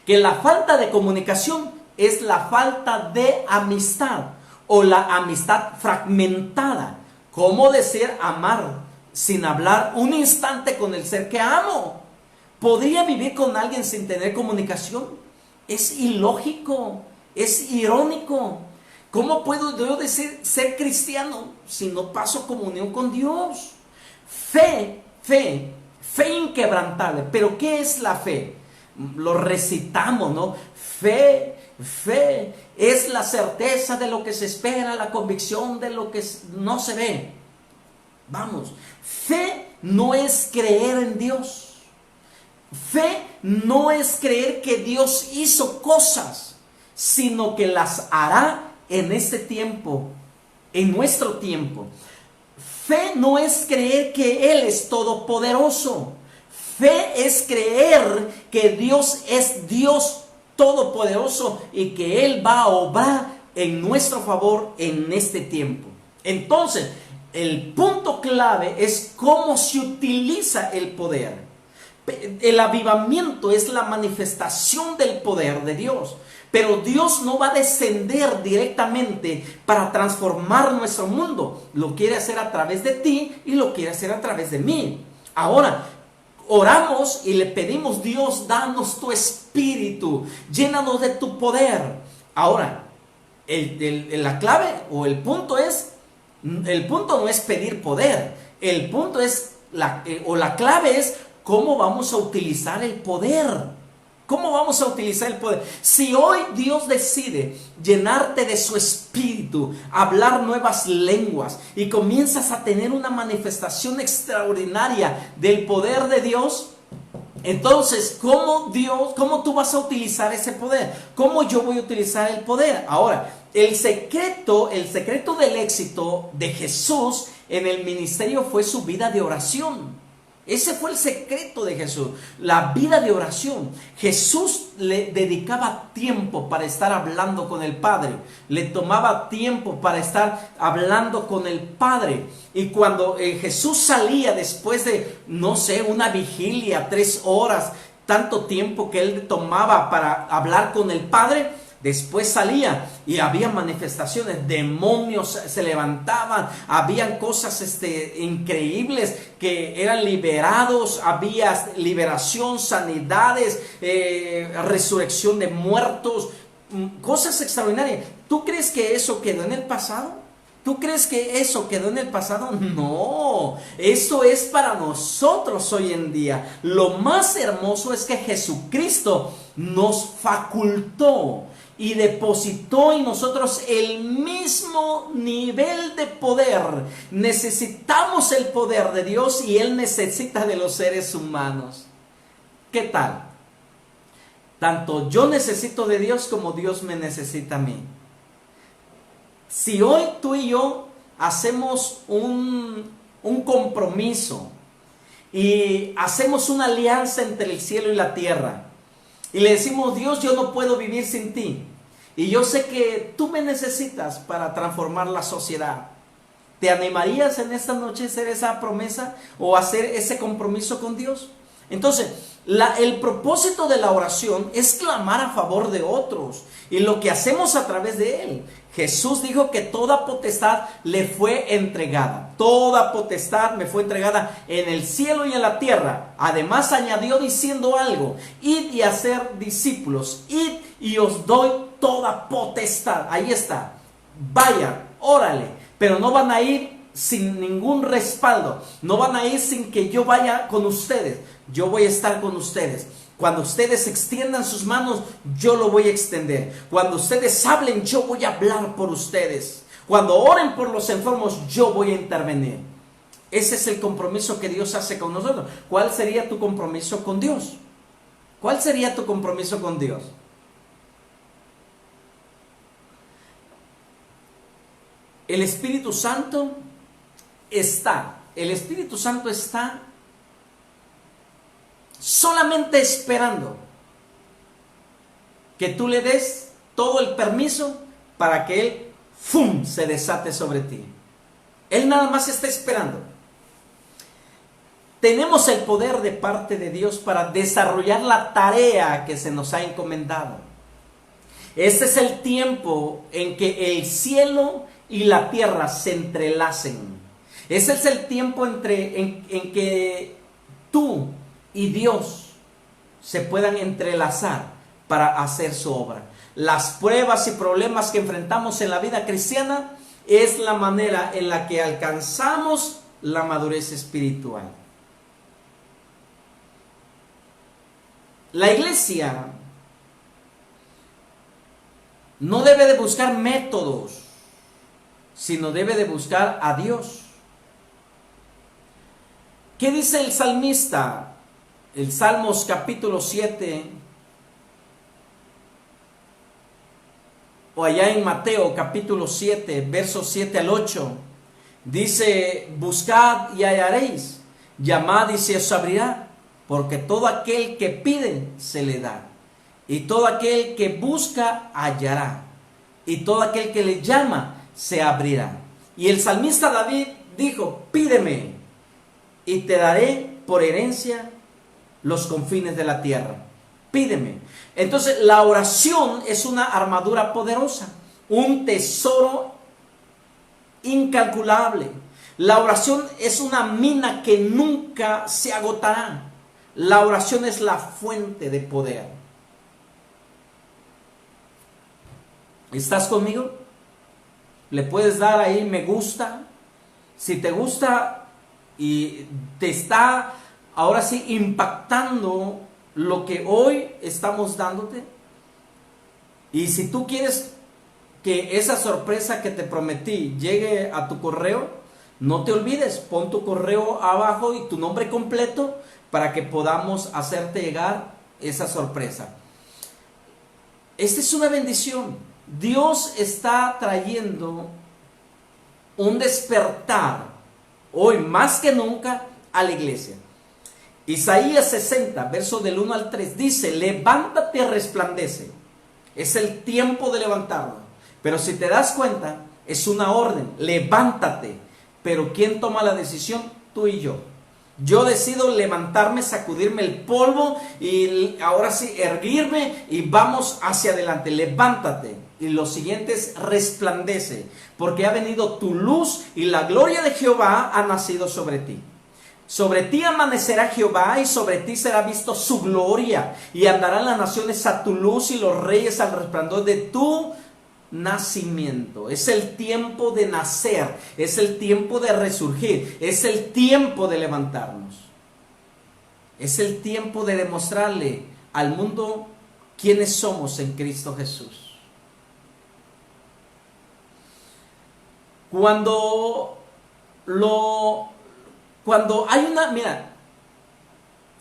que la falta de comunicación es la falta de amistad o la amistad fragmentada. ¿Cómo decir amar sin hablar un instante con el ser que amo? ¿Podría vivir con alguien sin tener comunicación? Es ilógico, es irónico. ¿Cómo puedo yo decir ser cristiano si no paso comunión con Dios? Fe inquebrantable. ¿Pero qué es la fe? Lo recitamos, ¿no? Fe es la certeza de lo que se espera, la convicción de lo que no se ve. Vamos, fe no es creer en Dios. Fe no es creer que Dios hizo cosas, sino que las hará en este tiempo, en nuestro tiempo. Fe no es creer que Él es todopoderoso. Fe es creer que Dios es Dios todopoderoso y que Él va a obrar en nuestro favor en este tiempo. Entonces, el punto clave es cómo se utiliza el poder. El avivamiento es la manifestación del poder de Dios, pero Dios no va a descender directamente para transformar nuestro mundo. Lo quiere hacer a través de ti y lo quiere hacer a través de mí. Ahora, oramos y le pedimos, Dios, danos tu espíritu, llénanos de tu poder. Ahora, la clave o el punto no es pedir poder, el punto es, la clave es cómo vamos a utilizar el poder. ¿Cómo vamos a utilizar el poder? Si hoy Dios decide llenarte de su espíritu, hablar nuevas lenguas y comienzas a tener una manifestación extraordinaria del poder de Dios, entonces, ¿cómo tú vas a utilizar ese poder? ¿Cómo yo voy a utilizar el poder? Ahora, el secreto del éxito de Jesús en el ministerio fue su vida de oración. Ese fue el secreto de Jesús, la vida de oración. Jesús le dedicaba tiempo para estar hablando con el Padre. Le tomaba tiempo para estar hablando con el Padre. Y cuando Jesús salía después de, no sé, una vigilia, 3 horas, tanto tiempo que él tomaba para hablar con el Padre, después salía y había manifestaciones, demonios se levantaban, habían cosas increíbles que eran liberados, había liberación, sanidades, resurrección de muertos, cosas extraordinarias. ¿Tú crees que eso quedó en el pasado? ¿Tú crees que eso quedó en el pasado? No, eso es para nosotros hoy en día. Lo más hermoso es que Jesucristo nos facultó y depositó en nosotros el mismo nivel de poder. Necesitamos el poder de Dios y Él necesita de los seres humanos. ¿Qué tal? Tanto yo necesito de Dios como Dios me necesita a mí. Si hoy tú y yo hacemos un compromiso y hacemos una alianza entre el cielo y la tierra y le decimos, Dios, yo no puedo vivir sin ti y yo sé que tú me necesitas para transformar la sociedad, ¿te animarías en esta noche a hacer esa promesa o hacer ese compromiso con Dios? Entonces, el propósito de la oración es clamar a favor de otros y lo que hacemos a través de Él. Jesús dijo que toda potestad le fue entregada. Toda potestad me fue entregada en el cielo y en la tierra. Además añadió diciendo algo: id y hacer discípulos, id y os doy toda potestad. Ahí está. Vayan, órale, pero no van a ir sin ningún respaldo. No van a ir sin que yo vaya con ustedes. Yo voy a estar con ustedes. Cuando ustedes extiendan sus manos, yo lo voy a extender. Cuando ustedes hablen, yo voy a hablar por ustedes. Cuando oren por los enfermos, yo voy a intervenir. Ese es el compromiso que Dios hace con nosotros. ¿Cuál sería tu compromiso con Dios? ¿Cuál sería tu compromiso con Dios? El Espíritu Santo está solamente esperando que tú le des todo el permiso para que Él ¡fum!, se desate sobre ti. Él nada más está esperando. Tenemos el poder de parte de Dios para desarrollar la tarea que se nos ha encomendado. Este es el tiempo en que el cielo y la tierra se entrelacen. Ese es el tiempo en que tú y Dios se puedan entrelazar para hacer su obra. Las pruebas y problemas que enfrentamos en la vida cristiana es la manera en la que alcanzamos la madurez espiritual. La iglesia no debe de buscar métodos, sino debe de buscar a Dios. ¿Qué dice el salmista? El Salmos capítulo 7, o allá en Mateo capítulo 7, versos 7 al 8, dice: buscad y hallaréis, llamad y se os abrirá, porque todo aquel que pide se le da, y todo aquel que busca hallará, y todo aquel que le llama se abrirá. Y el salmista David dijo: pídeme y te daré por herencia los confines de la tierra. Pídeme. Entonces la oración es una armadura poderosa, un tesoro incalculable. La oración es una mina que nunca se agotará. La oración es la fuente de poder. ¿Estás conmigo? Le puedes dar ahí me gusta. Si te gusta y te está ahora sí impactando lo que hoy estamos dándote, y si tú quieres que esa sorpresa que te prometí llegue a tu correo, no te olvides, pon tu correo abajo y tu nombre completo para que podamos hacerte llegar esa sorpresa. Esta es una bendición. Dios está trayendo un despertar hoy más que nunca a la iglesia. Isaías 60, verso del 1 al 3 dice: levántate, resplandece. Es el tiempo de levantarnos. Pero si te das cuenta, es una orden: levántate. Pero ¿quién toma la decisión? Tú y yo. Yo decido levantarme, sacudirme el polvo y ahora sí erguirme y vamos hacia adelante. Levántate. Y lo siguiente es: resplandece, porque ha venido tu luz y la gloria de Jehová ha nacido sobre ti. Sobre ti amanecerá Jehová y sobre ti será visto su gloria, y andarán las naciones a tu luz y los reyes al resplandor de tu nacimiento. Es el tiempo de nacer, es el tiempo de resurgir, es el tiempo de levantarnos. Es el tiempo de demostrarle al mundo quiénes somos en Cristo Jesús. Cuando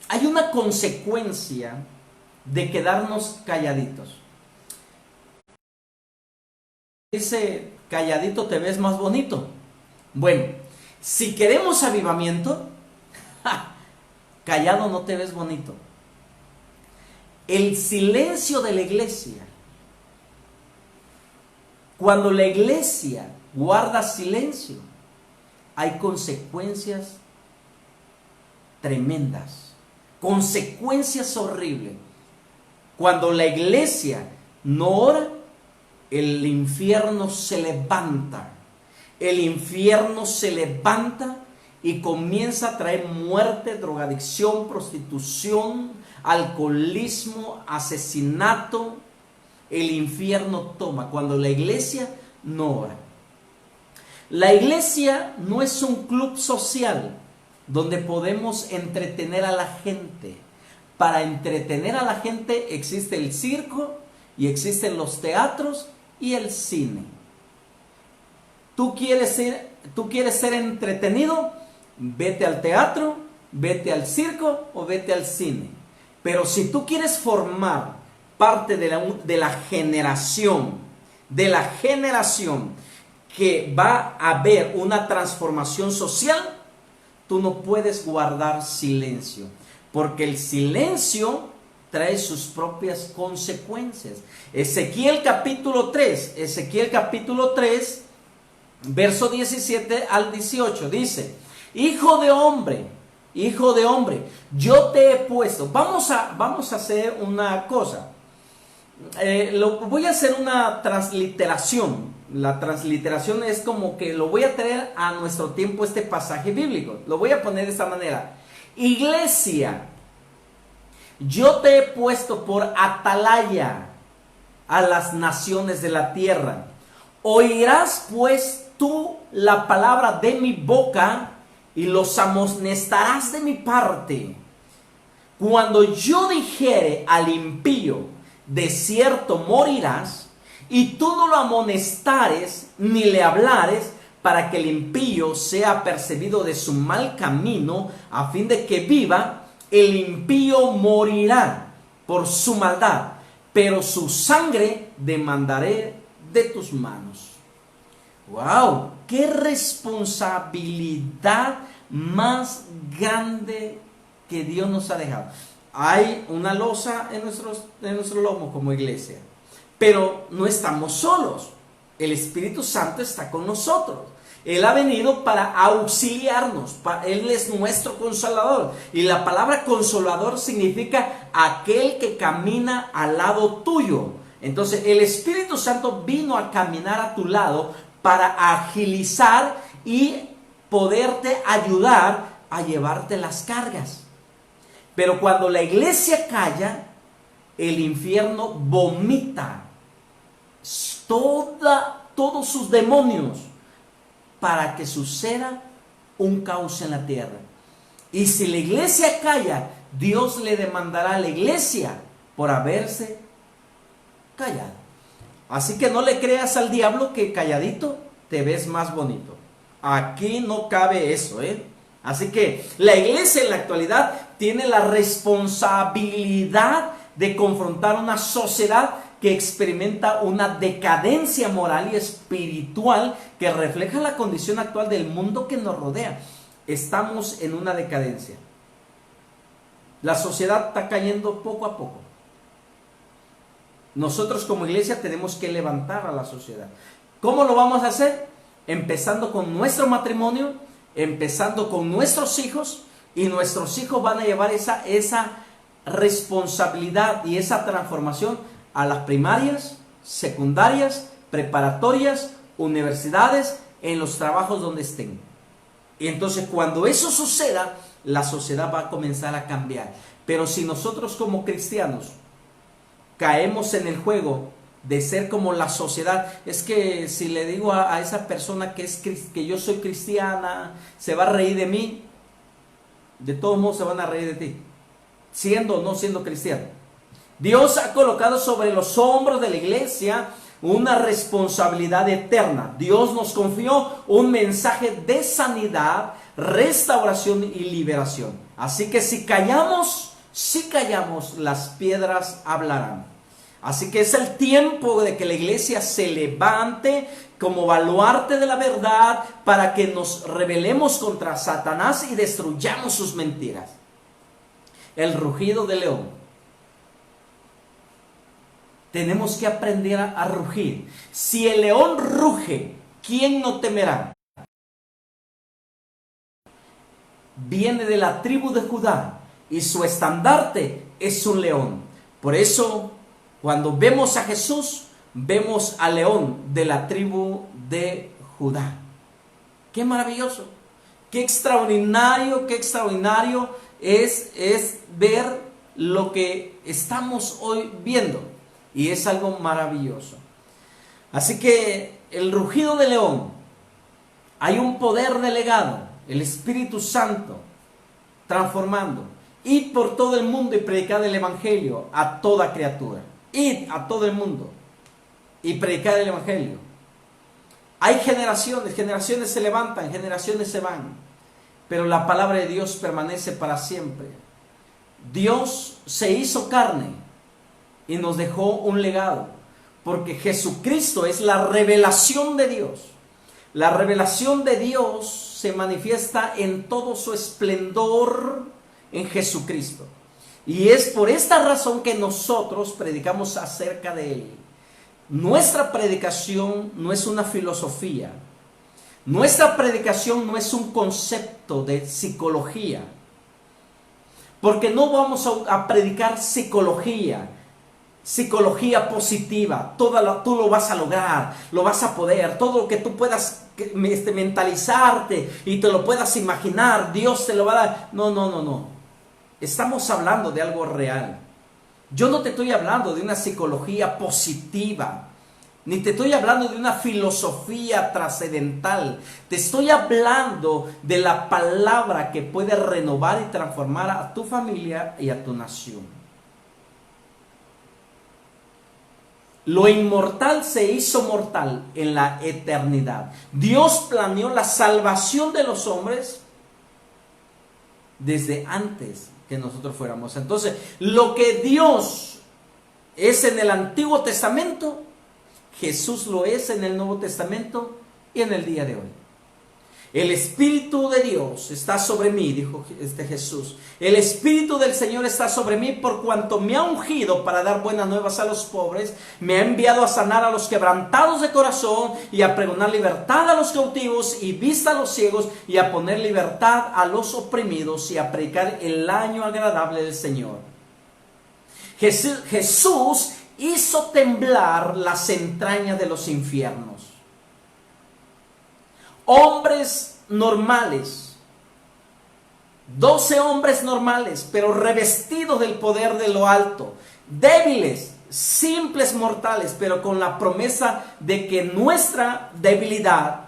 hay una consecuencia de quedarnos calladitos. Dice: calladito te ves más bonito. Bueno, si queremos avivamiento, callado no te ves bonito. El silencio de la iglesia. Cuando la iglesia guarda silencio, hay consecuencias tremendas, consecuencias horribles. Cuando la iglesia no ora, el infierno se levanta. El infierno se levanta y comienza a traer muerte, drogadicción, prostitución, alcoholismo, asesinato. El infierno toma cuando la iglesia no ora. La iglesia no es un club social donde podemos entretener a la gente. Para entretener a la gente existe el circo y existen los teatros y el cine. ¿Tú quieres ser entretenido? vete al teatro, vete al circo o vete al cine. Pero si tú quieres formar parte de la generación que va a haber una transformación social, tú no puedes guardar silencio, porque el silencio trae sus propias Consecuencias. Ezequiel capítulo 3, verso 17 al 18, dice: hijo de hombre, yo te he puesto. Vamos a hacer una cosa. Voy a hacer una transliteración. La transliteración es como que lo voy a traer a nuestro tiempo, este pasaje bíblico. Lo voy a poner de esta manera: iglesia, yo te he puesto por atalaya a las naciones de la tierra. Oirás pues tú la palabra de mi boca y los amonestarás de mi parte. Cuando yo dijere al impío, de cierto morirás, y tú no lo amonestares ni le hablares, para que el impío sea apercibido de su mal camino, a fin de que viva, el impío morirá por su maldad, pero su sangre demandaré de tus manos. ¡Wow! ¡Qué responsabilidad más grande que Dios nos ha dejado! Hay una losa en nuestro lomo como iglesia, pero no estamos solos. El Espíritu Santo está con nosotros. Él ha venido para auxiliarnos. Él es nuestro consolador. Y la palabra consolador significa aquel que camina al lado tuyo. Entonces el Espíritu Santo vino a caminar a tu lado para agilizar y poderte ayudar a llevarte las cargas. Pero cuando la iglesia calla, el infierno vomita todos sus demonios para que suceda un caos en la tierra. Y si la iglesia calla, Dios le demandará a la iglesia por haberse callado. Así que no le creas al diablo que calladito te ves más bonito. Aquí no cabe eso, Así que la iglesia en la actualidad tiene la responsabilidad de confrontar una sociedad que experimenta una decadencia moral y espiritual que refleja la condición actual del mundo que nos rodea. Estamos en una decadencia. La sociedad está cayendo poco a poco. Nosotros como iglesia tenemos que levantar a la sociedad. ¿Cómo lo vamos a hacer? Empezando con nuestro matrimonio, empezando con nuestros hijos, y nuestros hijos van a llevar esa responsabilidad y esa transformación a las primarias, secundarias, preparatorias, universidades, en los trabajos donde estén. Y entonces cuando eso suceda, la sociedad va a comenzar a cambiar. Pero si nosotros como cristianos caemos en el juego de ser como la sociedad, es que si le digo a esa persona que yo soy cristiana, se va a reír de mí, de todos modos se van a reír de ti, siendo o no siendo cristiano. Dios ha colocado sobre los hombros de la iglesia una responsabilidad eterna. Dios nos confió un mensaje de sanidad, restauración y liberación. Así que si callamos, las piedras hablarán. Así que es el tiempo de que la iglesia se levante como baluarte de la verdad para que nos rebelemos contra Satanás y destruyamos sus mentiras. El rugido del león. Tenemos que aprender a rugir. Si el león ruge, ¿quién no temerá? Viene de la tribu de Judá y su estandarte es un león. Por eso, cuando vemos a Jesús, vemos al león de la tribu de Judá. ¡Qué maravilloso! ¡Qué extraordinario es ver lo que estamos hoy viendo! Y es algo maravilloso. Así que el rugido del león, hay un poder delegado, el Espíritu Santo, transformando. Id por todo el mundo y predicad el Evangelio a toda criatura. Id a todo el mundo y predicad el Evangelio. Hay generaciones se levantan, generaciones se van. pero la palabra de Dios permanece para siempre. Dios se hizo carne y nos dejó un legado, porque Jesucristo es la revelación de Dios. La revelación de Dios se manifiesta en todo su esplendor en Jesucristo. Y es por esta razón que nosotros predicamos acerca de Él. Nuestra predicación no es una filosofía. Nuestra predicación no es un concepto de psicología. Porque no vamos a predicar psicología positiva. Tú lo vas a lograr, lo vas a poder. Todo lo que tú puedas mentalizarte y te lo puedas imaginar, Dios te lo va a dar. No. Estamos hablando de algo real. Yo no te estoy hablando de una psicología positiva, ni te estoy hablando de una filosofía trascendental. Te estoy hablando de la palabra que puede renovar y transformar a tu familia y a tu nación. Lo inmortal se hizo mortal en la eternidad. Dios planeó la salvación de los hombres desde antes que nosotros fuéramos. Entonces, lo que Dios es en el Antiguo Testamento, Jesús lo es en el Nuevo Testamento y en el día de hoy. El Espíritu de Dios está sobre mí, dijo Jesús. El Espíritu del Señor está sobre mí por cuanto me ha ungido para dar buenas nuevas a los pobres. Me ha enviado a sanar a los quebrantados de corazón y a pregonar libertad a los cautivos y vista a los ciegos y a poner libertad a los oprimidos y a predicar el año agradable del Señor. Jesús hizo temblar las entrañas de los infiernos. Hombres normales, 12 hombres normales, pero revestidos del poder de lo alto, débiles, simples mortales, pero con la promesa de que nuestra debilidad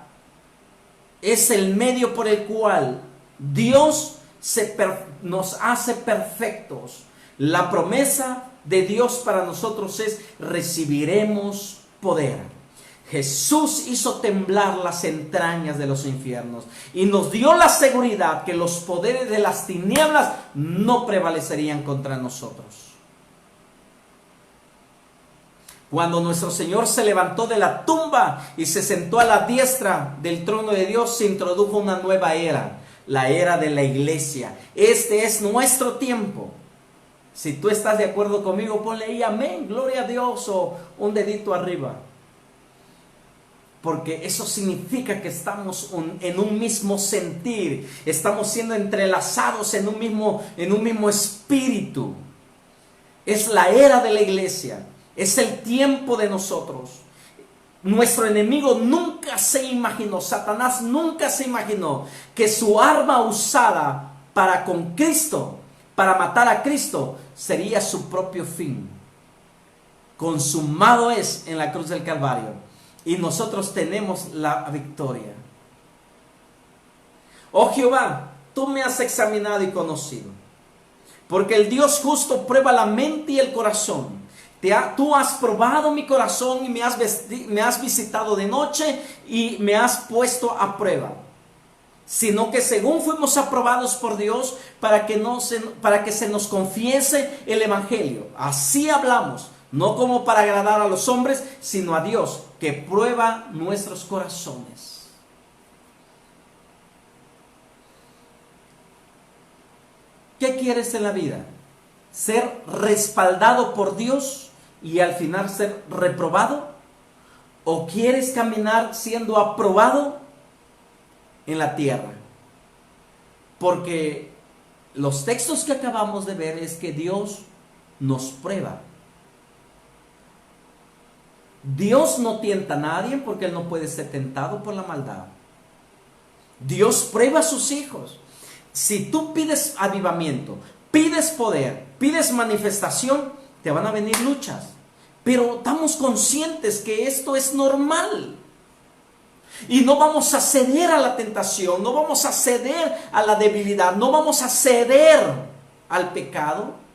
es el medio por el cual Dios nos hace perfectos. La promesa de Dios para nosotros es: recibiremos poder. Jesús hizo temblar las entrañas de los infiernos y nos dio la seguridad que los poderes de las tinieblas no prevalecerían contra nosotros. Cuando nuestro Señor se levantó de la tumba y se sentó a la diestra del trono de Dios, se introdujo una nueva era, la era de la iglesia. Este es nuestro tiempo. Si tú estás de acuerdo conmigo, ponle ahí amén, gloria a Dios, o un dedito arriba. Porque eso significa que estamos en un mismo sentir, estamos siendo entrelazados en un mismo espíritu. Es la era de la iglesia, es el tiempo de nosotros. Nuestro enemigo nunca se imaginó, Satanás nunca se imaginó que su arma usada con Cristo, para matar a Cristo, sería su propio fin. Consumado es en la cruz del Calvario. Y nosotros tenemos la victoria. Oh Jehová, tú me has examinado y conocido. Porque el Dios justo prueba la mente y el corazón. Tú has probado mi corazón y me has visitado de noche y me has puesto a prueba. Sino que según fuimos aprobados por Dios para que se nos confiese el Evangelio. Así hablamos. No como para agradar a los hombres, sino a Dios, que prueba nuestros corazones. ¿Qué quieres en la vida? ¿Ser respaldado por Dios y al final ser reprobado? ¿O quieres caminar siendo aprobado en la tierra? Porque los textos que acabamos de ver es que Dios nos prueba. Dios no tienta a nadie porque Él no puede ser tentado por la maldad. Dios prueba a sus hijos. Si tú pides avivamiento, pides poder, pides manifestación, te van a venir luchas. Pero estamos conscientes que esto es normal. Y no vamos a ceder a la tentación, no vamos a ceder a la debilidad, no vamos a ceder al pecado.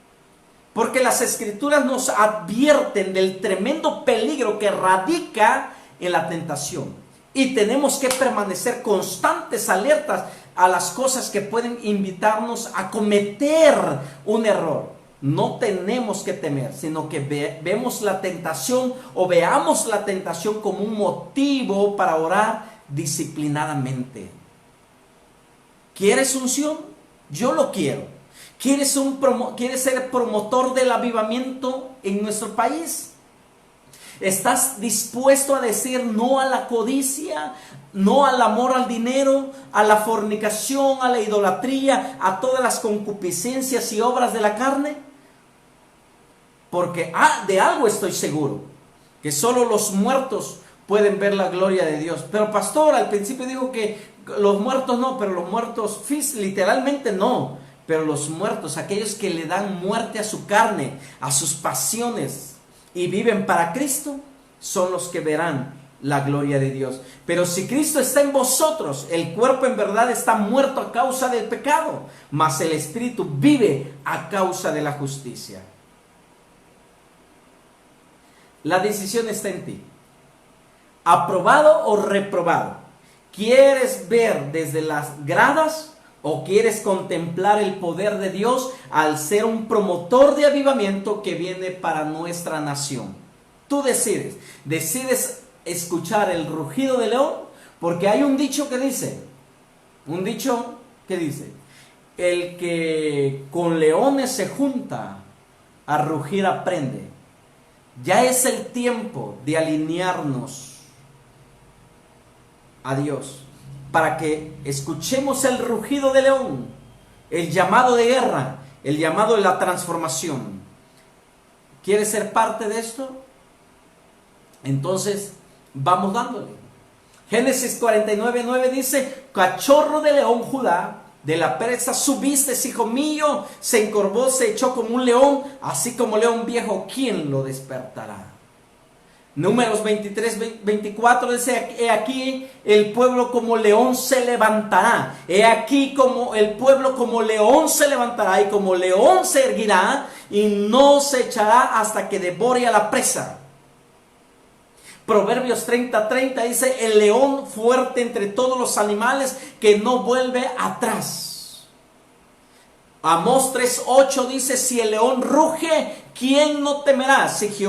Porque las Escrituras nos advierten del tremendo peligro que radica en la tentación. Y tenemos que permanecer constantes, alertas, a las cosas que pueden invitarnos a cometer un error. No tenemos que temer, sino que vemos la tentación o veamos la tentación como un motivo para orar disciplinadamente. ¿Quieres unción? Yo lo quiero. ¿Quieres ser promotor del avivamiento en nuestro país? ¿Estás dispuesto a decir no a la codicia, no al amor al dinero, a la fornicación, a la idolatría, a todas las concupiscencias y obras de la carne? Porque de algo estoy seguro, que solo los muertos pueden ver la gloria de Dios. Pero pastor, al principio dijo que los muertos no, pero los muertos literalmente no. Pero los muertos, aquellos que le dan muerte a su carne, a sus pasiones y viven para Cristo, son los que verán la gloria de Dios. Pero si Cristo está en vosotros, el cuerpo en verdad está muerto a causa del pecado, mas el espíritu vive a causa de la justicia. La decisión está en ti. ¿Aprobado o reprobado? ¿Quieres ver desde las gradas o quieres contemplar el poder de Dios al ser un promotor de avivamiento que viene para nuestra nación? Tú decides. Decides escuchar el rugido del león, porque hay un dicho que dice, el que con leones se junta, a rugir aprende. Ya es el tiempo de alinearnos a Dios para que escuchemos el rugido del león, el llamado de guerra, el llamado de la transformación. ¿Quieres ser parte de esto? Entonces vamos dándole. Génesis 49:9 dice: cachorro de león Judá, de la presa subiste, hijo mío, se encorvó, se echó como un león, así como león viejo, ¿quién lo despertará? Números 23:24 dice: he aquí el pueblo como león se levantará, he aquí como el pueblo como león se levantará y como león se erguirá y no se echará hasta que devore a la presa. Proverbios 30:30 dice: el león fuerte entre todos los animales que no vuelve atrás. Amós 3:8 dice: si el león ruge, ¿quién no temerá? Si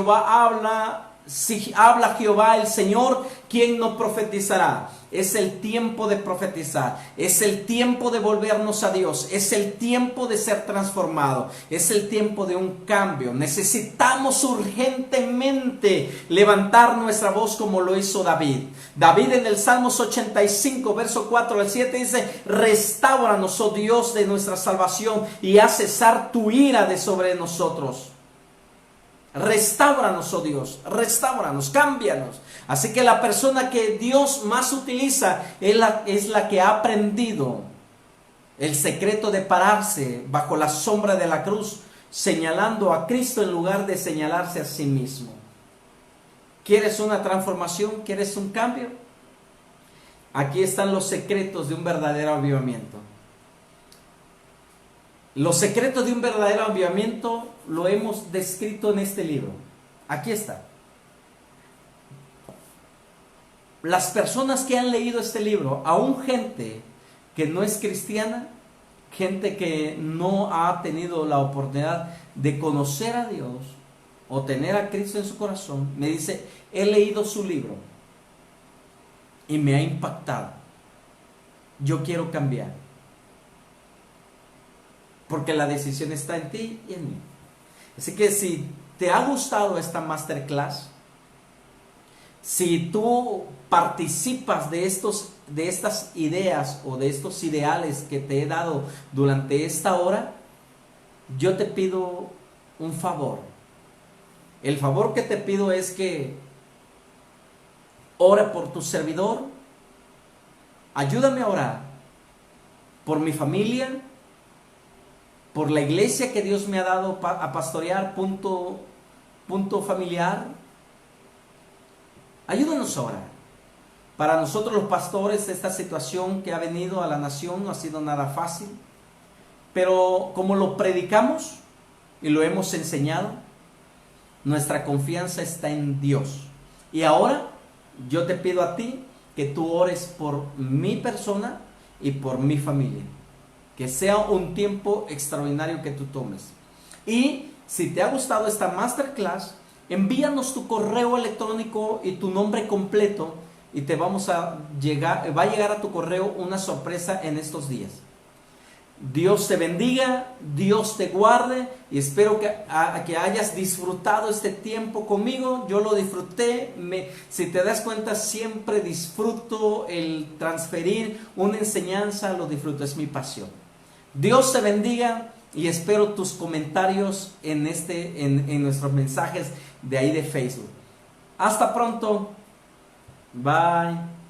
habla Jehová el Señor, ¿quién no profetizará? Es el tiempo de profetizar, es el tiempo de volvernos a Dios, es el tiempo de ser transformado, es el tiempo de un cambio. Necesitamos urgentemente levantar nuestra voz como lo hizo David. David en el Salmos 85, verso 4 al 7 dice: restáuranos, oh Dios de nuestra salvación, y haz cesar tu ira de sobre nosotros. Restáuranos, oh Dios, restáuranos, cámbianos. Así que la persona que Dios más utiliza es la que ha aprendido el secreto de pararse bajo la sombra de la cruz, señalando a Cristo en lugar de señalarse a sí mismo. ¿Quieres una transformación? ¿Quieres un cambio? Aquí están los secretos de un verdadero avivamiento. Los secretos de un verdadero avivamiento lo hemos descrito en este libro. Aquí está. Las personas que han leído este libro, aún gente que no es cristiana, gente que no ha tenido la oportunidad de conocer a Dios o tener a Cristo en su corazón, me dice: he leído su libro y me ha impactado. Yo quiero cambiar. Porque la decisión está en ti y en mí. Así que si te ha gustado esta masterclass, si tú participas de estas ideas o de estos ideales que te he dado durante esta hora, yo te pido un favor. El favor que te pido es que ore por tu servidor, ayúdame a orar por mi familia, por la iglesia que Dios me ha dado a pastorear, punto familiar. Ayúdanos a orar. Para nosotros los pastores, esta situación que ha venido a la nación no ha sido nada fácil, pero como lo predicamos y lo hemos enseñado, nuestra confianza está en Dios. Y ahora yo te pido a ti que tú ores por mi persona y por mi familia. Que sea un tiempo extraordinario que tú tomes. Y si te ha gustado esta masterclass, envíanos tu correo electrónico y tu nombre completo y te va a llegar a tu correo una sorpresa en estos días. Dios te bendiga, Dios te guarde y espero que hayas disfrutado este tiempo conmigo. Yo lo disfruté, si te das cuenta siempre disfruto el transferir una enseñanza, lo disfruto, es mi pasión. Dios te bendiga y espero tus comentarios en nuestros mensajes de ahí de Facebook. Hasta pronto, bye.